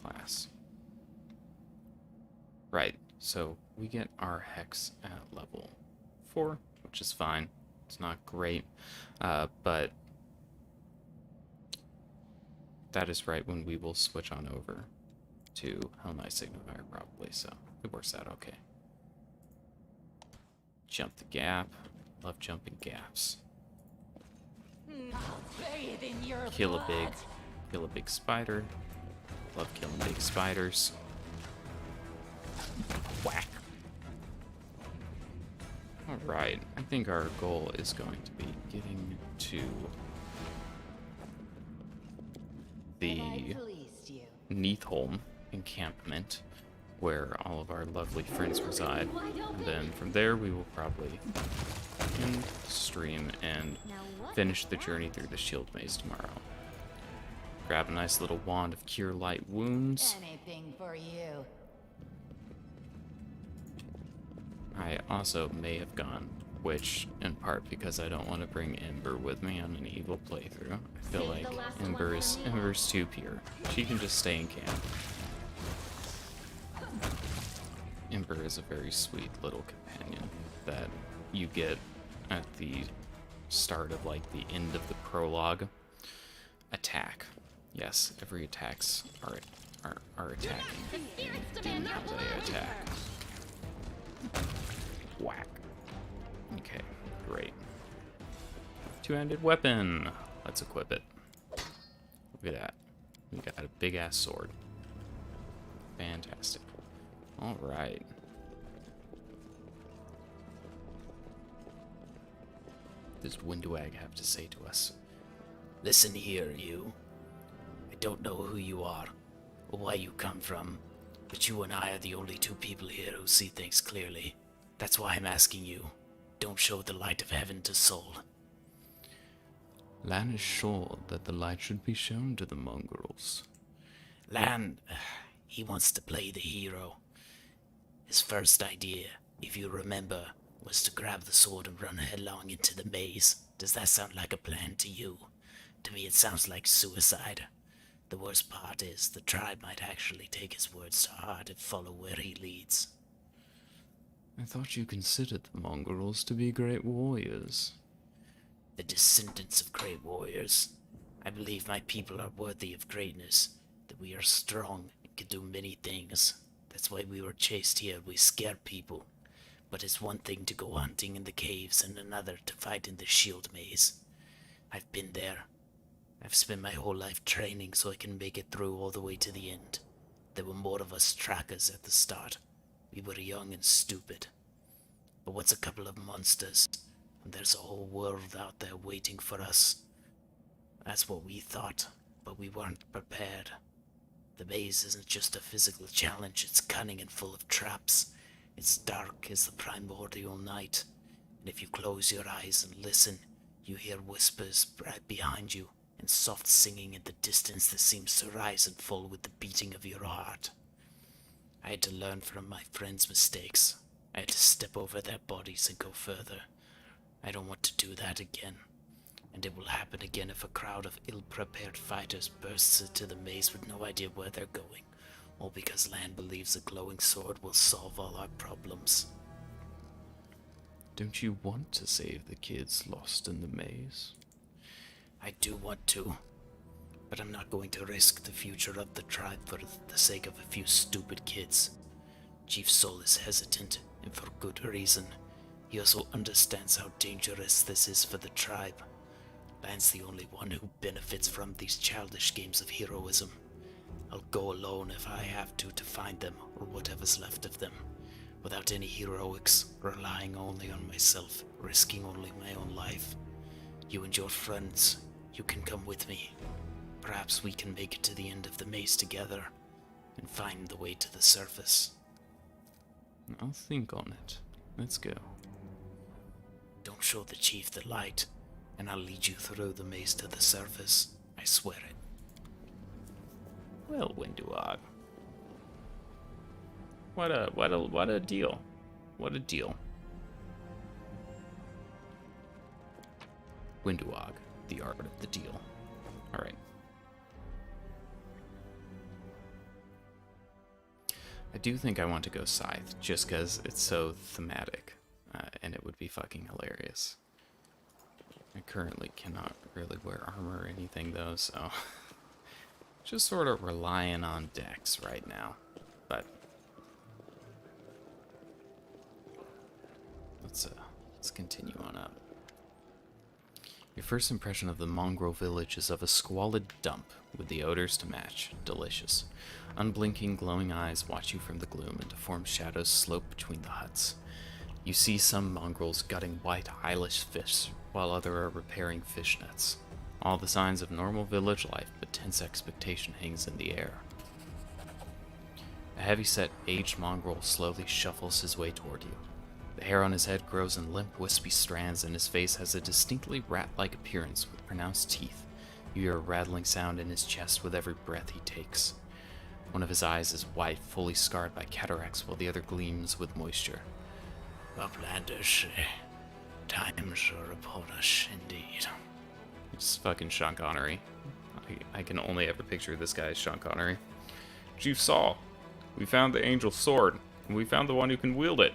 Class. Right, so we get our Hex at level 4, which is fine. It's not great, but that is right when we will switch on over to Hell Knight Signifier, probably, so it works out okay. Jump the gap. Love jumping gaps. Kill a big spider. Love killing big spiders. Whack. Alright, I think our goal is going to be getting to the Neathholm encampment, where all of our lovely friends reside, and then from there we will probably end the stream and finish the journey through the Shield Maze tomorrow. Grab a nice little wand of Cure Light Wounds. Anything for you. I also may have gone, which in part because I don't want to bring Ember with me on an evil playthrough. I feel like Ember's too pure. She can just stay in camp. Ember is a very sweet little companion that you get at the start of like the end of the prologue. Attack. Yes, every attacks are attacking. And how they attack. Whack. Okay, great. Two-handed weapon. Let's equip it. Look at that. We got a big ass sword. Fantastic. Alright. Does Windwag have to say to us? Listen here, you. I don't know who you are, or where you come from, but you and I are the only two people here who see things clearly. That's why I'm asking you. Don't show the light of heaven to Soul. Lan is sure that the light should be shown to the mongrels. Lan, he wants to play the hero. His first idea, if you remember, was to grab the sword and run headlong into the maze. Does that sound like a plan to you? To me, it sounds like suicide. The worst part is, the tribe might actually take his words to heart and follow where he leads. I thought you considered the mongrels to be great warriors. The descendants of great warriors. I believe my people are worthy of greatness, that we are strong and can do many things. That's why we were chased here. We scare people. But it's one thing to go hunting in the caves and another to fight in the shield maze. I've been there. I've spent my whole life training so I can make it through all the way to the end. There were more of us trackers at the start. We were young and stupid. But what's a couple of monsters? And there's a whole world out there waiting for us. That's what we thought, but we weren't prepared. The maze isn't just a physical challenge, it's cunning and full of traps. It's dark as the primordial night, and if you close your eyes and listen, you hear whispers right behind you, and soft singing in the distance that seems to rise and fall with the beating of your heart. I had to learn from my friends' mistakes. I had to step over their bodies and go further. I don't want to do that again. And it will happen again if a crowd of ill-prepared fighters bursts into the maze with no idea where they're going, all because Lan believes a glowing sword will solve all our problems. Don't you want to save the kids lost in the maze? I do want to, but I'm not going to risk the future of the tribe for the sake of a few stupid kids. Chief Sol is hesitant, and for good reason. He also understands how dangerous this is for the tribe. Lan's the only one who benefits from these childish games of heroism. I'll go alone if I have to find them, or whatever's left of them. Without any heroics, relying only on myself, risking only my own life. You and your friends, you can come with me. Perhaps we can make it to the end of the maze together, and find the way to the surface. I'll think on it. Let's go. Don't show the chief the light, and I'll lead you through the maze to the surface. I swear it. Well, Winduog. What a deal. What a deal. Winduog, the art of the deal. Alright. I do think I want to go Scythe, just because it's so thematic, and it would be fucking hilarious. I currently cannot really wear armor or anything, though, so... just sort of relying on Dex right now, but... Let's continue on up. Your first impression of the mongrel village is of a squalid dump, with the odors to match. Delicious. Unblinking, glowing eyes watch you from the gloom, and deformed shadows slope between the huts. You see some mongrels gutting white, eyeless fish, while others are repairing fish nets. All the signs of normal village life, but tense expectation hangs in the air. A heavy-set, aged mongrel slowly shuffles his way toward you. The hair on his head grows in limp, wispy strands, and his face has a distinctly rat-like appearance with pronounced teeth. You hear a rattling sound in his chest with every breath he takes. One of his eyes is white, fully scarred by cataracts, while the other gleams with moisture. Uplanders, times are upon us indeed. It's fucking Sean Connery. I can only ever picture this guy as Sean Connery. Chief Saul, we found the angel's sword, and we found the one who can wield it.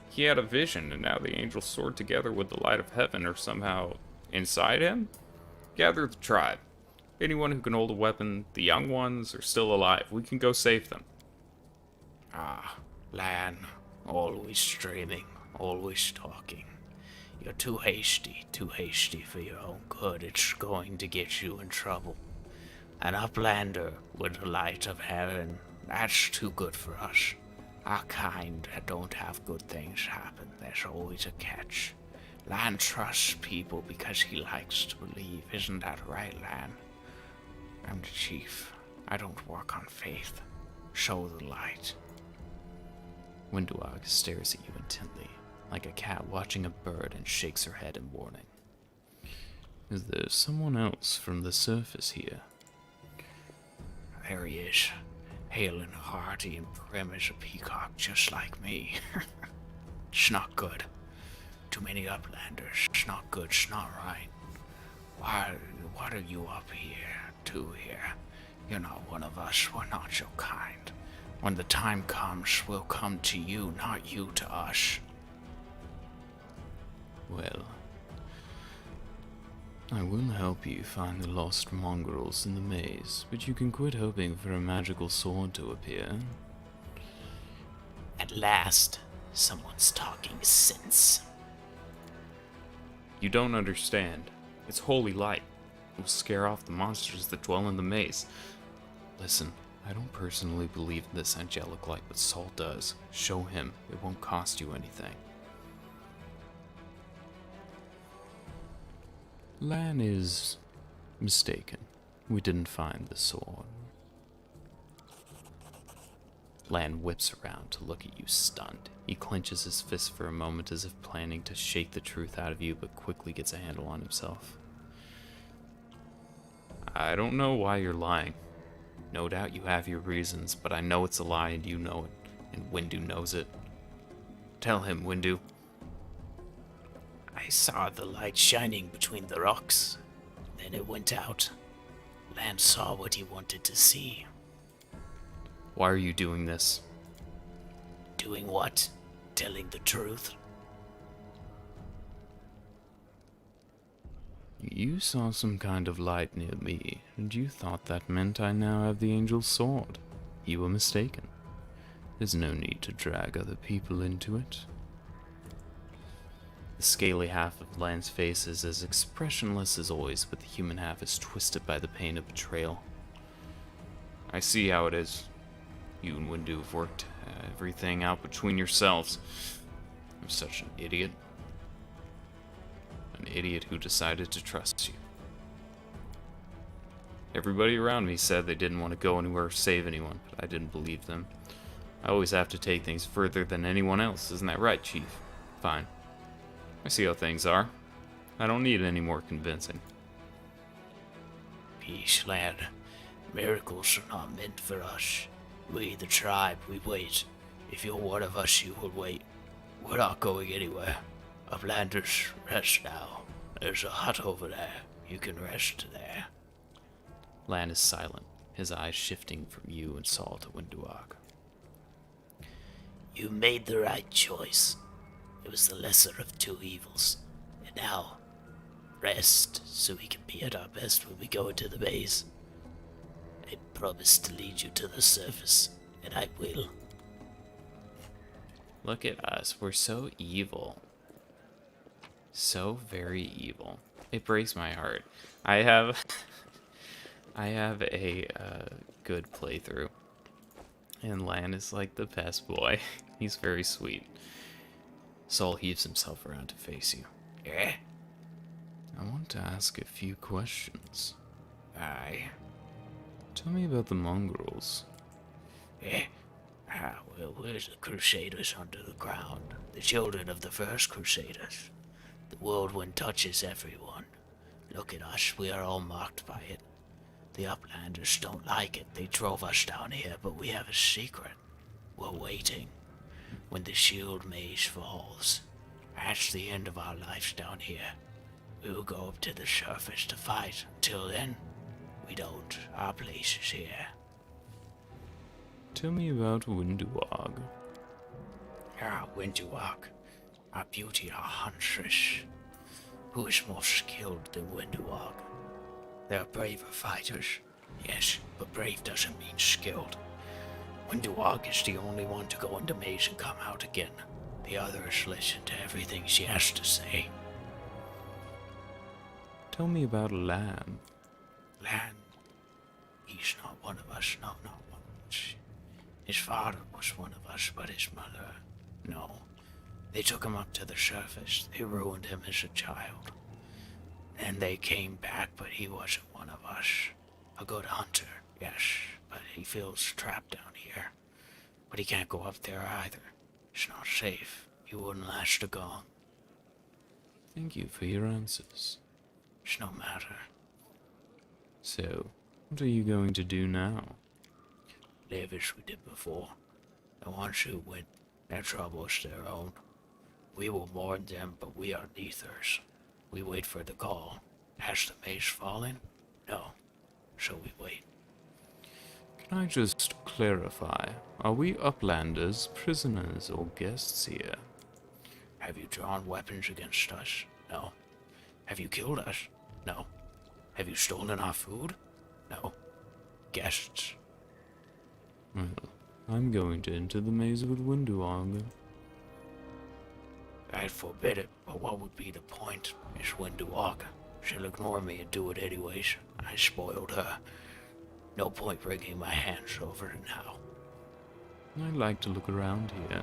He had a vision, and now the angel's sword together with the light of heaven are somehow inside him? Gather the tribe. Anyone who can hold a weapon, the young ones are still alive. We can go save them. Ah, Lan, always dreaming, always talking. You're too hasty for your own good. It's going to get you in trouble. An uplander with the light of heaven, that's too good for us. Our kind don't have good things happen. There's always a catch. Lan trusts people because he likes to believe. Isn't that right, Lan? I'm the chief. I don't work on faith. Show the light. Winduog stares at you intently, like a cat watching a bird, and shakes her head in warning. Is there someone else from the surface here? There he is. Hale and hearty and prim as a peacock, just like me. It's not good. Too many uplanders. It's not good. It's not right. What are you up here to here? You're not one of us. We're not your kind. When the time comes, we'll come to you, not you to us. Well, I will help you find the lost mongrels in the maze, but you can quit hoping for a magical sword to appear. At last, someone's talking sense. You don't understand. It's holy light. It will scare off the monsters that dwell in the maze. Listen, I don't personally believe in this angelic light, but Saul does. Show him. It won't cost you anything. Lan is mistaken. We didn't find the sword. Lan whips around to look at you stunned. He clenches his fist for a moment as if planning to shake the truth out of you, but quickly gets a handle on himself. I don't know why you're lying. No doubt you have your reasons, but I know it's a lie and you know it, and Windu knows it. Tell him, Windu. I I saw the light shining between the rocks. Then it went out. Lan saw what he wanted to see. Why are you doing this? Doing what? Telling the truth? You saw some kind of light near me, and you thought that meant I now have the angel's sword. You were mistaken. There's no need to drag other people into it. The scaly half of Lan's face is as expressionless as always, but the human half is twisted by the pain of betrayal. I see how it is. You and Windu have worked everything out between yourselves. I'm such an idiot. An idiot who decided to trust you. Everybody around me said they didn't want to go anywhere or save anyone, but I didn't believe them. I always have to take things further than anyone else, isn't that right, Chief? Fine. I see how things are. I don't need any more convincing. Peace, Lan. Miracles are not meant for us. We, the tribe, we wait. If you're one of us, you will wait. We're not going anywhere. Uplanders, rest now. There's a hut over there. You can rest there. Lan is silent, his eyes shifting from you and Saul to Winduag. You made the right choice. It was the lesser of two evils. And now, rest so we can be at our best when we go into the maze. I promise to lead you to the surface, and I will. Look at us, we're so evil. So very evil. It breaks my heart. I have a good playthrough. And Lan is like the best boy. He's very sweet. Saul heaves himself around to face you. Yeah? I want to ask a few questions. Aye. Tell me about the mongrels. Yeah? Well, we're the Crusaders under the ground. The children of the first Crusaders. The whirlwind touches everyone. Look at us, we are all marked by it. The Uplanders don't like it. They drove us down here, but we have a secret. We're waiting. When the shield maze falls, that's the end of our lives down here. We will go up to the surface to fight. Until then, we don't. Our place is here. Tell me about Winduag. Winduag. Our beauty, our huntress. Who is more skilled than Winduag? They're braver fighters, yes, but brave doesn't mean skilled. Winduag is the only one to go into maze and come out again. The others listen to everything she has to say. Tell me about Lan. Lan, he's not one of us, not one. His father was one of us, but his mother, no. They took him up to the surface. They ruined him as a child. Then they came back, but he wasn't one of us. A good hunter, yes, but he feels trapped down here. But he can't go up there either. It's not safe. He wouldn't last a gong. Thank you for your answers. It's no matter. So, what are you going to do now? Live as we did before. The ones who win, their trouble is their own. We will mourn them, but we are neithers. We wait for the call. Has the maze fallen? No. So we wait. Can I just clarify? Are we Uplanders, prisoners, or guests here? Have you drawn weapons against us? No. Have you killed us? No. Have you stolen our food? No. Guests. Well, I'm going to enter the maze with Winduag. I'd forbid it, but what would be the point? It's Winduag. She'll ignore me and do it anyways. I spoiled her. No point bringing my hands over it now. I like to look around here.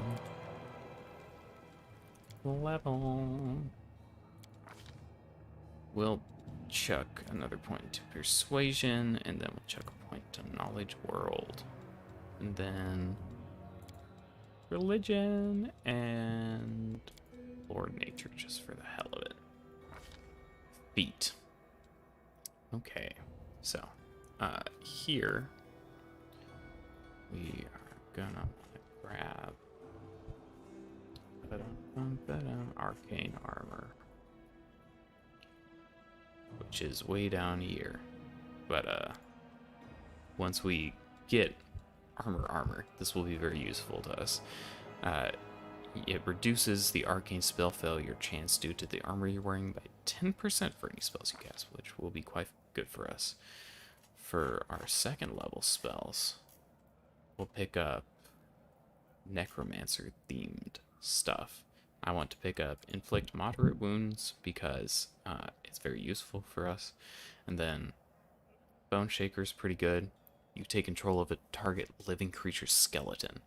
Level. We'll chuck another point to persuasion, and then we'll chuck a point to knowledge world. And then religion and Lord Nature, just for the hell of it. Feet. Okay, so here we are gonna grab Arcane Armor. which is way down here. But once we get armor, this will be very useful to us. It reduces the arcane spell failure chance due to the armor you're wearing by 10% for any spells you cast, which will be quite good for us. For our second level spells, we'll pick up necromancer themed stuff. I want to pick up inflict moderate wounds because it's very useful for us. And then bone shaker's pretty good. You take control of a target living creature's skeleton.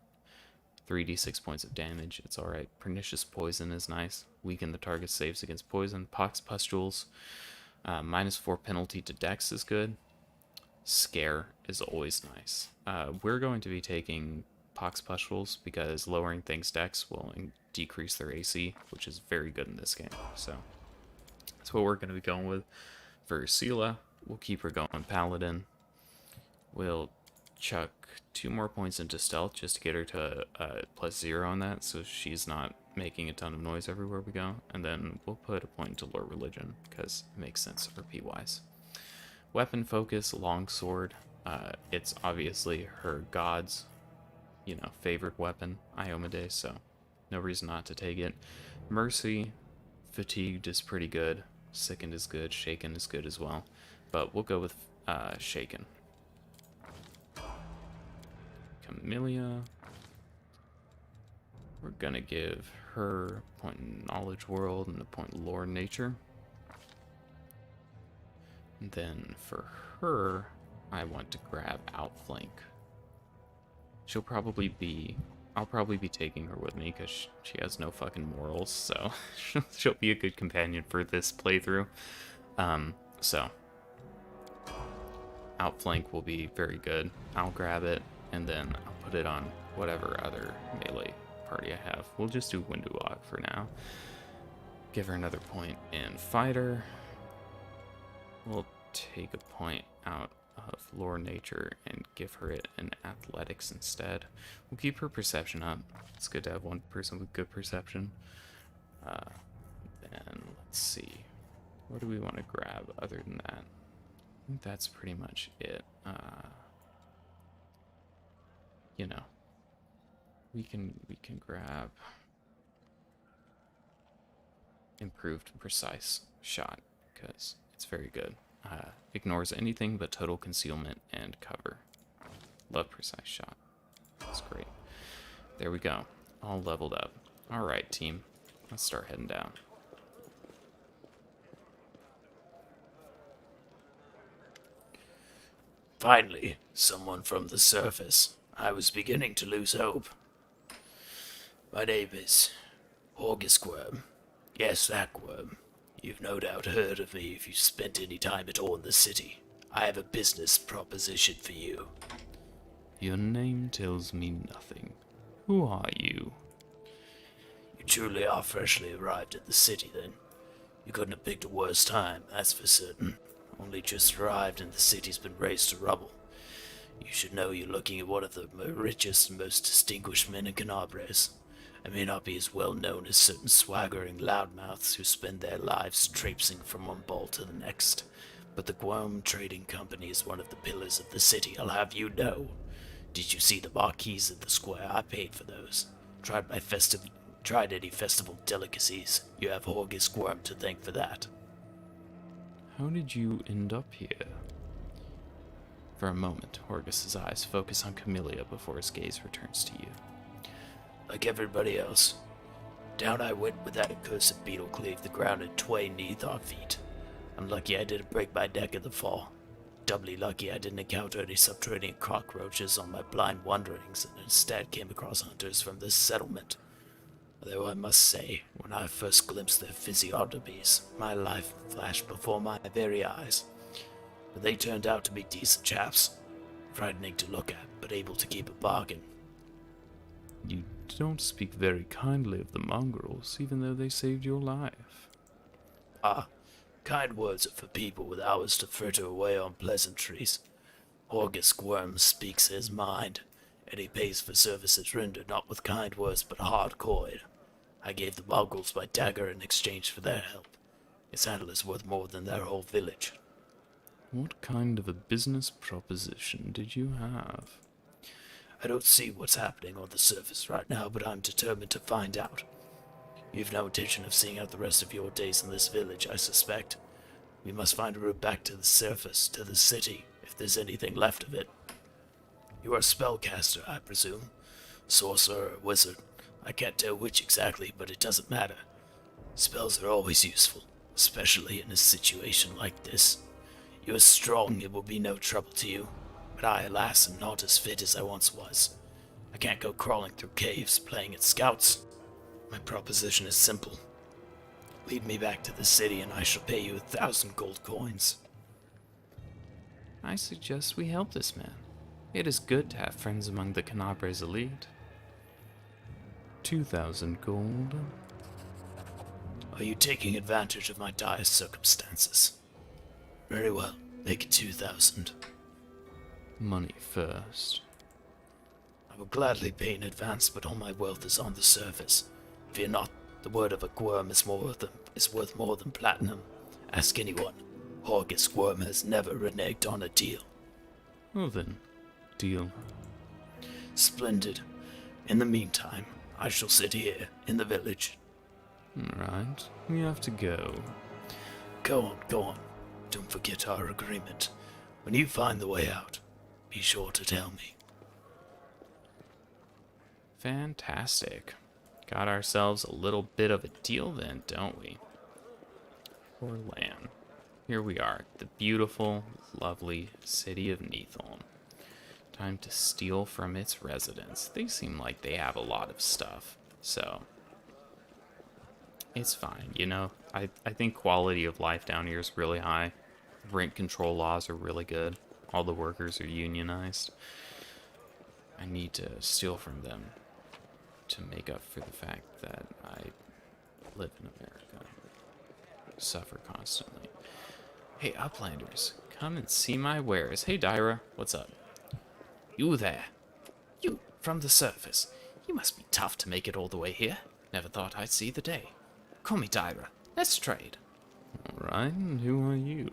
3d6 points of damage, it's alright. Pernicious poison is nice. Weaken the target saves against poison. Pox pustules, -4 penalty to dex is good. Scare is always nice. We're going to be taking Pox pustules because lowering things dex will decrease their AC, which is very good in this game. So that's what we're going to be going with. For Sela, we'll keep her going Paladin. We'll chuck 2 more points into stealth just to get her to +0 on that, so she's not making a ton of noise everywhere we go. And then we'll put a point into lore religion because it makes sense for P-wise. Weapon focus, longsword. It's obviously her god's, favorite weapon, Iomade, so no reason not to take it. Mercy, fatigued is pretty good. Sickened is good. Shaken is good as well. But we'll go with Shaken. Camellia. We're gonna give her a point in knowledge world and a point in lore nature. And then for her, I want to grab outflank. I'll probably be taking her with me because she has no fucking morals, so she'll be a good companion for this playthrough. So outflank will be very good. I'll grab it and then I'll put it on whatever other melee party I have. We'll just do window lock for now. Give her another point in fighter. We'll take a point out of lore nature and give her it in athletics instead. We'll keep her perception up. It's good to have one person with good perception. And let's see. What do we want to grab other than that? I think that's pretty much it. We can grab improved precise shot because it's very good. Ignores anything but total concealment and cover. Love precise shot. That's great. There we go. All leveled up. Alright, team. Let's start heading down. Finally, someone from the surface. I was beginning to lose hope. My name is August Worm. Yes, that worm. You've no doubt heard of me if you've spent any time at all in the city. I have a business proposition for you. Your name tells me nothing. Who are you? You truly are freshly arrived at the city, then. You couldn't have picked a worse time, that's for certain. Only just arrived and the city's been razed to rubble. You should know you're looking at one of the richest and most distinguished men in Canabres. I may not be as well known as certain swaggering loudmouths who spend their lives traipsing from one ball to the next, but the Guam Trading Company is one of the pillars of the city, I'll have you know. Did you see the marquees at the square? I paid for those. Tried any festival delicacies. You have Horgus Guam to thank for that. How did you end up here? For a moment, Horgus's eyes focus on Camellia before his gaze returns to you. Like everybody else. Down I went with that accursed beetle cleave the ground in twain neath our feet. I'm lucky I didn't break my neck in the fall. Doubly lucky I didn't encounter any subterranean cockroaches on my blind wanderings and instead came across hunters from this settlement. Though I must say, when I first glimpsed their physiognomies, my life flashed before my very eyes. But they turned out to be decent chaps. Frightening to look at, but able to keep a bargain. You don't speak very kindly of the mongrels, even though they saved your life. Ah, kind words are for people with hours to fritter away on pleasantries. August Worm speaks his mind, and he pays for services rendered not with kind words but hard coin. I gave the mongrels my dagger in exchange for their help. Its handle is worth more than their whole village. What kind of a business proposition did you have? I don't see what's happening on the surface right now, but I'm determined to find out. You've no intention of seeing out the rest of your days in this village, I suspect. We must find a route back to the surface, to the city, if there's anything left of it. You are a spellcaster, I presume? Sorcerer or wizard? I can't tell which exactly, but it doesn't matter. Spells are always useful, especially in a situation like this. You are strong, it will be no trouble to you. But I, alas, am not as fit as I once was. I can't go crawling through caves, playing at scouts. My proposition is simple. Lead me back to the city and I shall pay you 1,000 gold coins. I suggest we help this man. It is good to have friends among the Canabres elite. 2,000 gold. Are you taking advantage of my dire circumstances? Very well, make it 2,000. Money first. I will gladly pay in advance, but all my wealth is on the surface. Fear not, the word of a Gwyrm is worth more than platinum. Ask anyone. Horgus Gwyrm has never reneged on a deal. Well then, deal. Splendid. In the meantime, I shall sit here, in the village. Right, we have to go. Go on, go on. Don't forget our agreement. When you find the way out, be sure to tell me. Fantastic. Got ourselves a little bit of a deal then, don't we? Poor Lan. Here we are, the beautiful, lovely city of Neathorn. Time to steal from its residents. They seem like they have a lot of stuff, so it's fine, you know? I think quality of life down here is really high. Rent control laws are really good. All the workers are unionized. I need to steal from them to make up for the fact that I live in America. Suffer constantly. Hey, Uplanders, come and see my wares. Hey, Dyra, what's up? You there. You, from the surface. You must be tough to make it all the way here. Never thought I'd see the day. Call me Dyra. Let's trade. Alright, and who are you?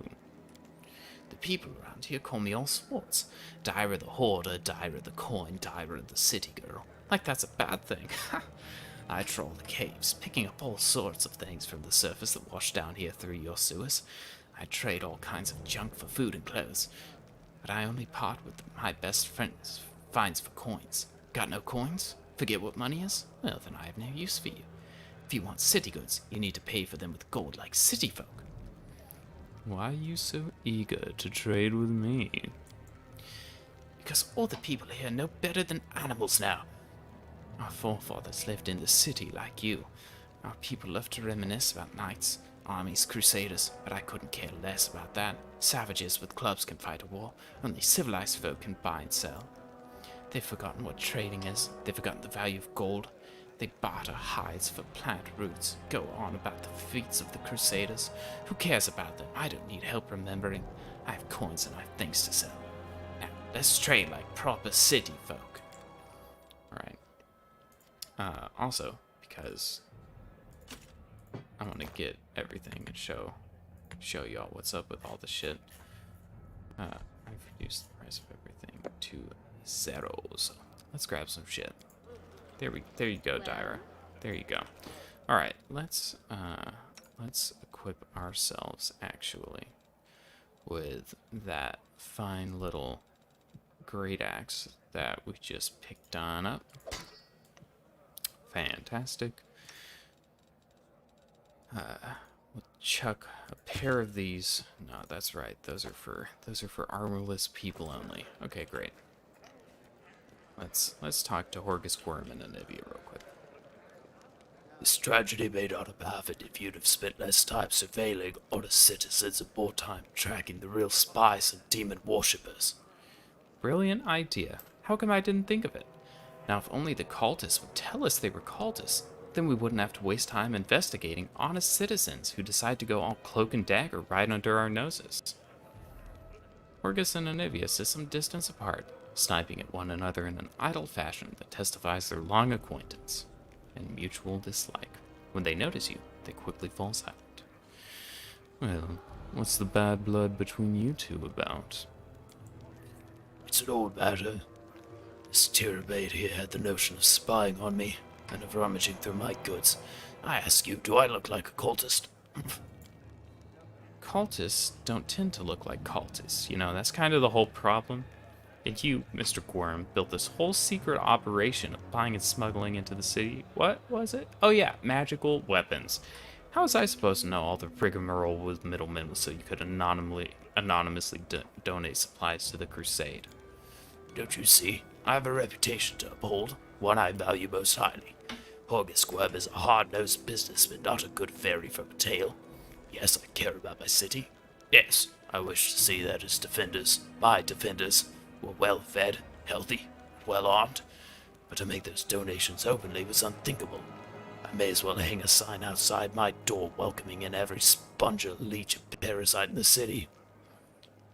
The people around here call me all sorts. Dyra the Hoarder, Dyra the Coin, Dyra the City Girl. Like that's a bad thing. I troll the caves, picking up all sorts of things from the surface that wash down here through your sewers. I trade all kinds of junk for food and clothes. But I only part with my best friends' finds for coins. Got no coins? Forget what money is? Well, then I have no use for you. If you want city goods, you need to pay for them with gold like city folk. Why are you so eager to trade with me? Because all the people here know better than animals now. Our forefathers lived in the city like you. Our people love to reminisce about knights, armies, crusaders, but I couldn't care less about that. Savages with clubs can fight a war. Only civilized folk can buy and sell. They've forgotten what trading is. They've forgotten the value of gold. They barter hides for plant roots. Go on about the feats of the Crusaders. Who cares about them? I don't need help remembering. I have coins and I have things to sell. Now, let's trade like proper city folk. Alright. Also, because I want to get everything and show y'all what's up with all the shit. I've reduced the price of everything to 0. So let's grab some shit. There you go, Dyra. There you go. All right, let's equip ourselves actually with that fine little great axe that we just picked on up. Fantastic. We'll chuck a pair of these. No, that's right. Those are for armorless people only. Okay, great. Let's talk to Horgus Gwyrm and Anivia real quick. This tragedy may not have happened if you'd have spent less time surveilling honest citizens and more time tracking the real spies and demon worshippers. Brilliant idea. How come I didn't think of it? Now, if only the cultists would tell us they were cultists, then we wouldn't have to waste time investigating honest citizens who decide to go all cloak and dagger right under our noses. Horgus and Anivia sit some distance apart, sniping at one another in an idle fashion that testifies their long acquaintance and mutual dislike. When they notice you, they quickly fall silent. Well, what's the bad blood between you two about? It's an old matter. This Tirabate here had the notion of spying on me and of rummaging through my goods. I ask you, do I look like a cultist? Cultists don't tend to look like cultists. You know, that's kind of the whole problem. And you, Mr. Quorum, built this whole secret operation of buying and smuggling into the city. What was it? Oh yeah, magical weapons. How was I supposed to know all the rigmarole with middlemen so you could anonymously donate supplies to the crusade? Don't you see? I have a reputation to uphold, one I value most highly. Horgus Gweb is a hard-nosed businessman, not a good fairy from a tale. Yes, I care about my city. Yes, I wish to see that its defenders, my defenders, were well-fed, healthy, well-armed. But to make those donations openly was unthinkable. I may as well hang a sign outside my door welcoming in every sponger, leech, and parasite in the city.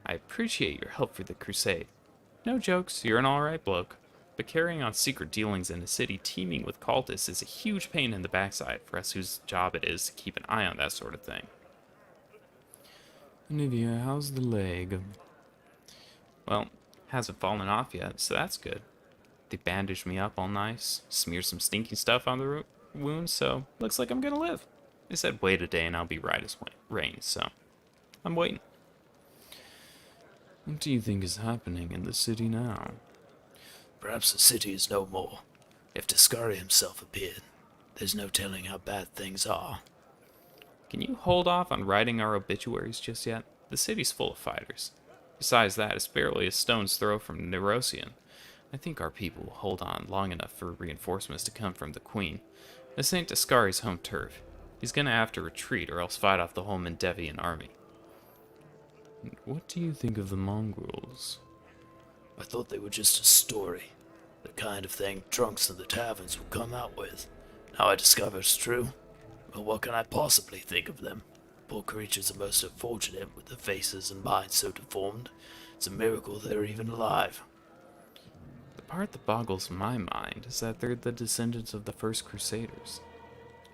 I appreciate your help for the crusade. No jokes, you're an alright bloke. But carrying on secret dealings in a city teeming with cultists is a huge pain in the backside for us whose job it is to keep an eye on that sort of thing. Olivia, how's the leg? Well, hasn't fallen off yet, so that's good. They bandaged me up all nice, smeared some stinky stuff on the wound, so looks like I'm gonna live. They said wait a day and I'll be right as rain, so I'm waiting. What do you think is happening in the city now? Perhaps the city is no more. If Discari himself appeared, there's no telling how bad things are. Can you hold off on writing our obituaries just yet? The city's full of fighters. Besides that, it's barely a stone's throw from Nerosian. I think our people will hold on long enough for reinforcements to come from the Queen. This ain't Discari's home turf. He's gonna have to retreat or else fight off the whole Mendevian army. What do you think of the mongrels? I thought they were just a story. The kind of thing drunks in the taverns would come out with. Now I discover it's true. Well, what can I possibly think of them? Poor creatures are most unfortunate with their faces and minds so deformed. It's a miracle they're even alive. The part that boggles my mind is that they're the descendants of the first Crusaders.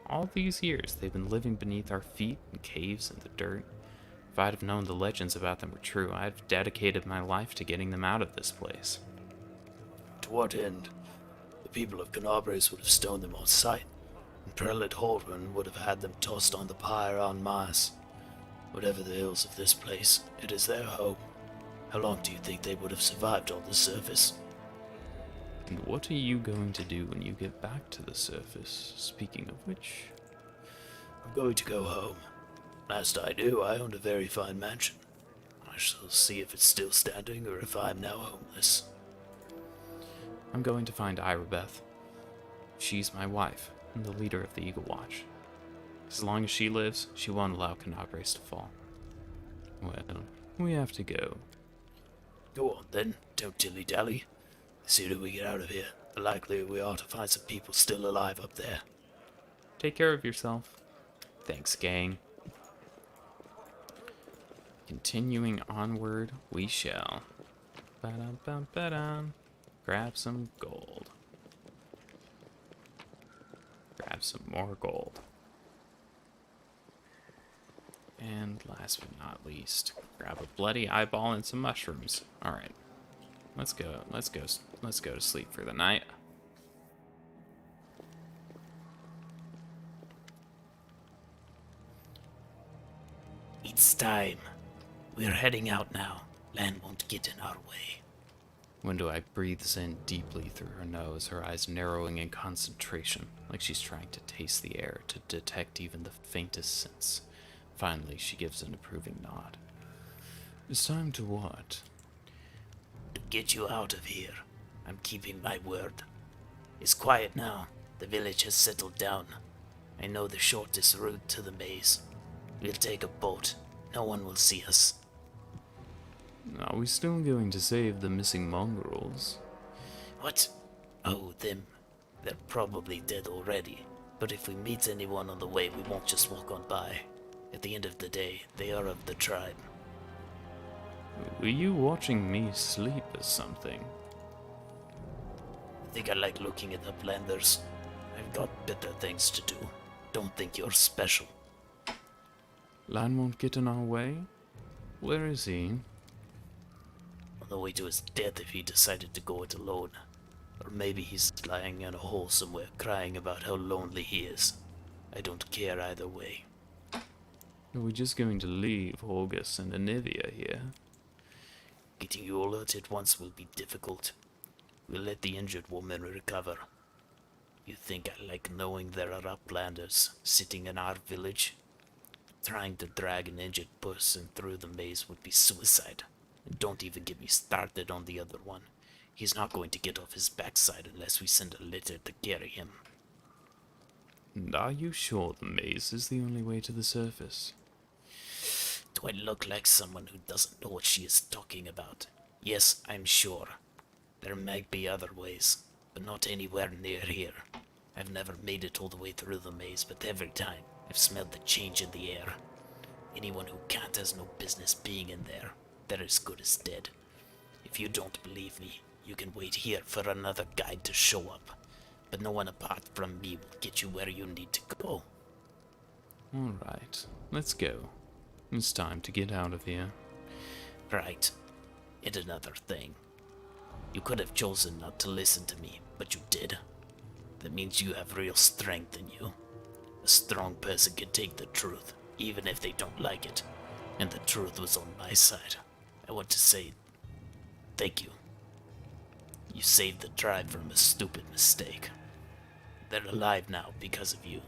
All these years they've been living beneath our feet in caves and the dirt. If I'd have known the legends about them were true, I'd have dedicated my life to getting them out of this place. To what end? The people of Canabres would have stoned them on sight, and Prelate Haldren would have had them tossed on the pyre en masse. Whatever the ills of this place, it is their home. How long do you think they would have survived on the surface? And what are you going to do when you get back to the surface? Speaking of which... I'm going to go home. Last I knew, I owned a very fine mansion. I shall see if it's still standing or if I am now homeless. I'm going to find Irabeth. She's my wife and the leader of the Eagle Watch. As long as she lives, she won't allow Canabres to fall. Well, we have to go. Go on then, don't dilly-dally. The sooner we get out of here, the likelier we are to find some people still alive up there. Take care of yourself. Thanks, gang. Continuing onward, we shall. Ba-dum-bum-ba-dum. Grab some gold. Grab some more gold. And last but not least, grab a bloody eyeball and some mushrooms. Alright. Let's go to sleep for the night. It's time. We're heading out now. Land won't get in our way. Window breathes in deeply through her nose, her eyes narrowing in concentration, like she's trying to taste the air to detect even the faintest sense. Finally, she gives an approving nod. It's time to what? To get you out of here. I'm keeping my word. It's quiet now. The village has settled down. I know the shortest route to the maze. We'll take a boat. No one will see us. Are we still going to save the missing mongrels? What? Oh, them. They're probably dead already. But if we meet anyone on the way, we won't just walk on by. At the end of the day, they are of the tribe. Were you watching me sleep or something? I think I like looking at uplanders. I've got better things to do. Don't think you're special. Lan won't get in our way? Where is he? On the way to his death if he decided to go it alone. Or maybe he's lying in a hole somewhere crying about how lonely he is. I don't care either way. Are we just going to leave August and Anivia here? Getting you all out at once will be difficult. We'll let the injured woman recover. You think I like knowing there are uplanders sitting in our village? Trying to drag an injured person through the maze would be suicide. And don't even get me started on the other one. He's not going to get off his backside unless we send a litter to carry him. And are you sure the maze is the only way to the surface? Do I look like someone who doesn't know what she is talking about? Yes, I'm sure. There might be other ways, but not anywhere near here. I've never made it all the way through the maze, but every time, I've smelled the change in the air. Anyone who can't has no business being in there. They're as good as dead. If you don't believe me, you can wait here for another guide to show up. But no one apart from me will get you where you need to go. Alright, let's go. It's time to get out of here. Right. And another thing. You could have chosen not to listen to me, but you did. That means you have real strength in you. A strong person can take the truth, even if they don't like it. And the truth was on my side. I want to say thank you. You saved the tribe from a stupid mistake. They're alive now because of you.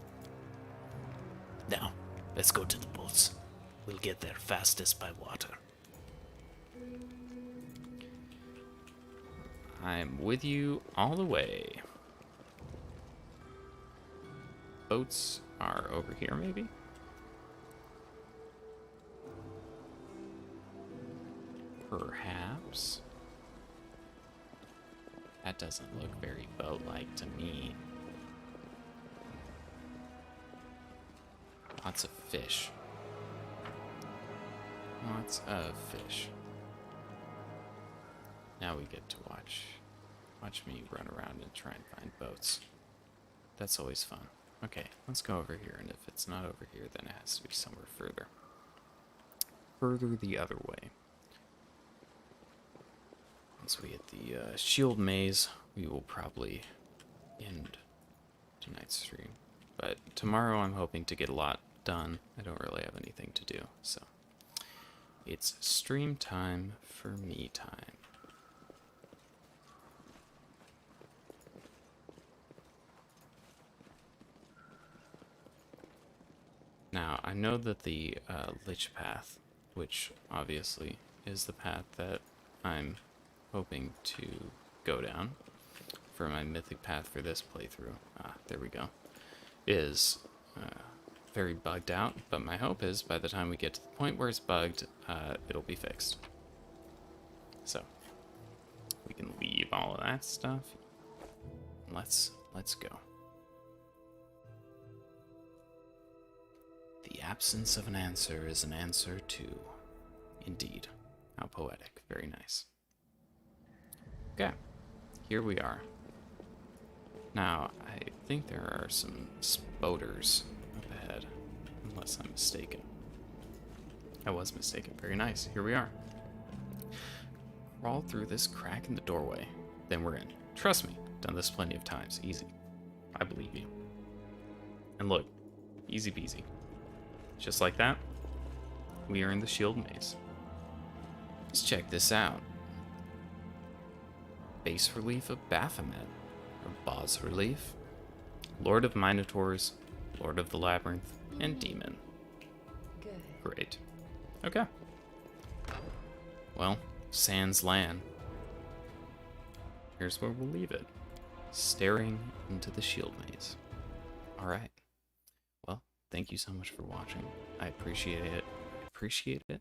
Now, let's go to the boats. We'll get there fastest by water. I'm with you all the way. Boats are over here, maybe? Perhaps. That doesn't look very boat-like to me. Lots of fish. Lots of fish. Now we get to watch me run around and try and find boats. That's always fun. Okay, let's go over here, and if it's not over here, then it has to be somewhere further. Further the other way. Once we hit the shield maze, we will probably end tonight's stream. But tomorrow I'm hoping to get a lot done. I don't really have anything to do, so it's stream time for me time. Now, I know that the Lich path, which obviously is the path that I'm hoping to go down for my mythic path for this playthrough, there we go, is very bugged out, but my hope is by the time we get to the point where it's bugged, it'll be fixed. So, we can leave all of that stuff. Let's go. The absence of an answer is an answer too. Indeed. How poetic. Very nice. Okay. Here we are. Now, I think there are some spoders up ahead. Unless I'm mistaken. I was mistaken. Very nice. Here we are. Crawl through this crack in the doorway. Then we're in. Trust me. Done this plenty of times. Easy. I believe you. And look. Easy peasy. Just like that, we are in the shield maze. Let's check this out. Bas relief of Baphomet, or bas relief, Lord of Minotaurs, Lord of the Labyrinth, and Demon. Good. Great. Okay. Well, sans Lan. Here's where we'll leave it. Staring into the shield maze. Alright. Thank you so much for watching. I appreciate it.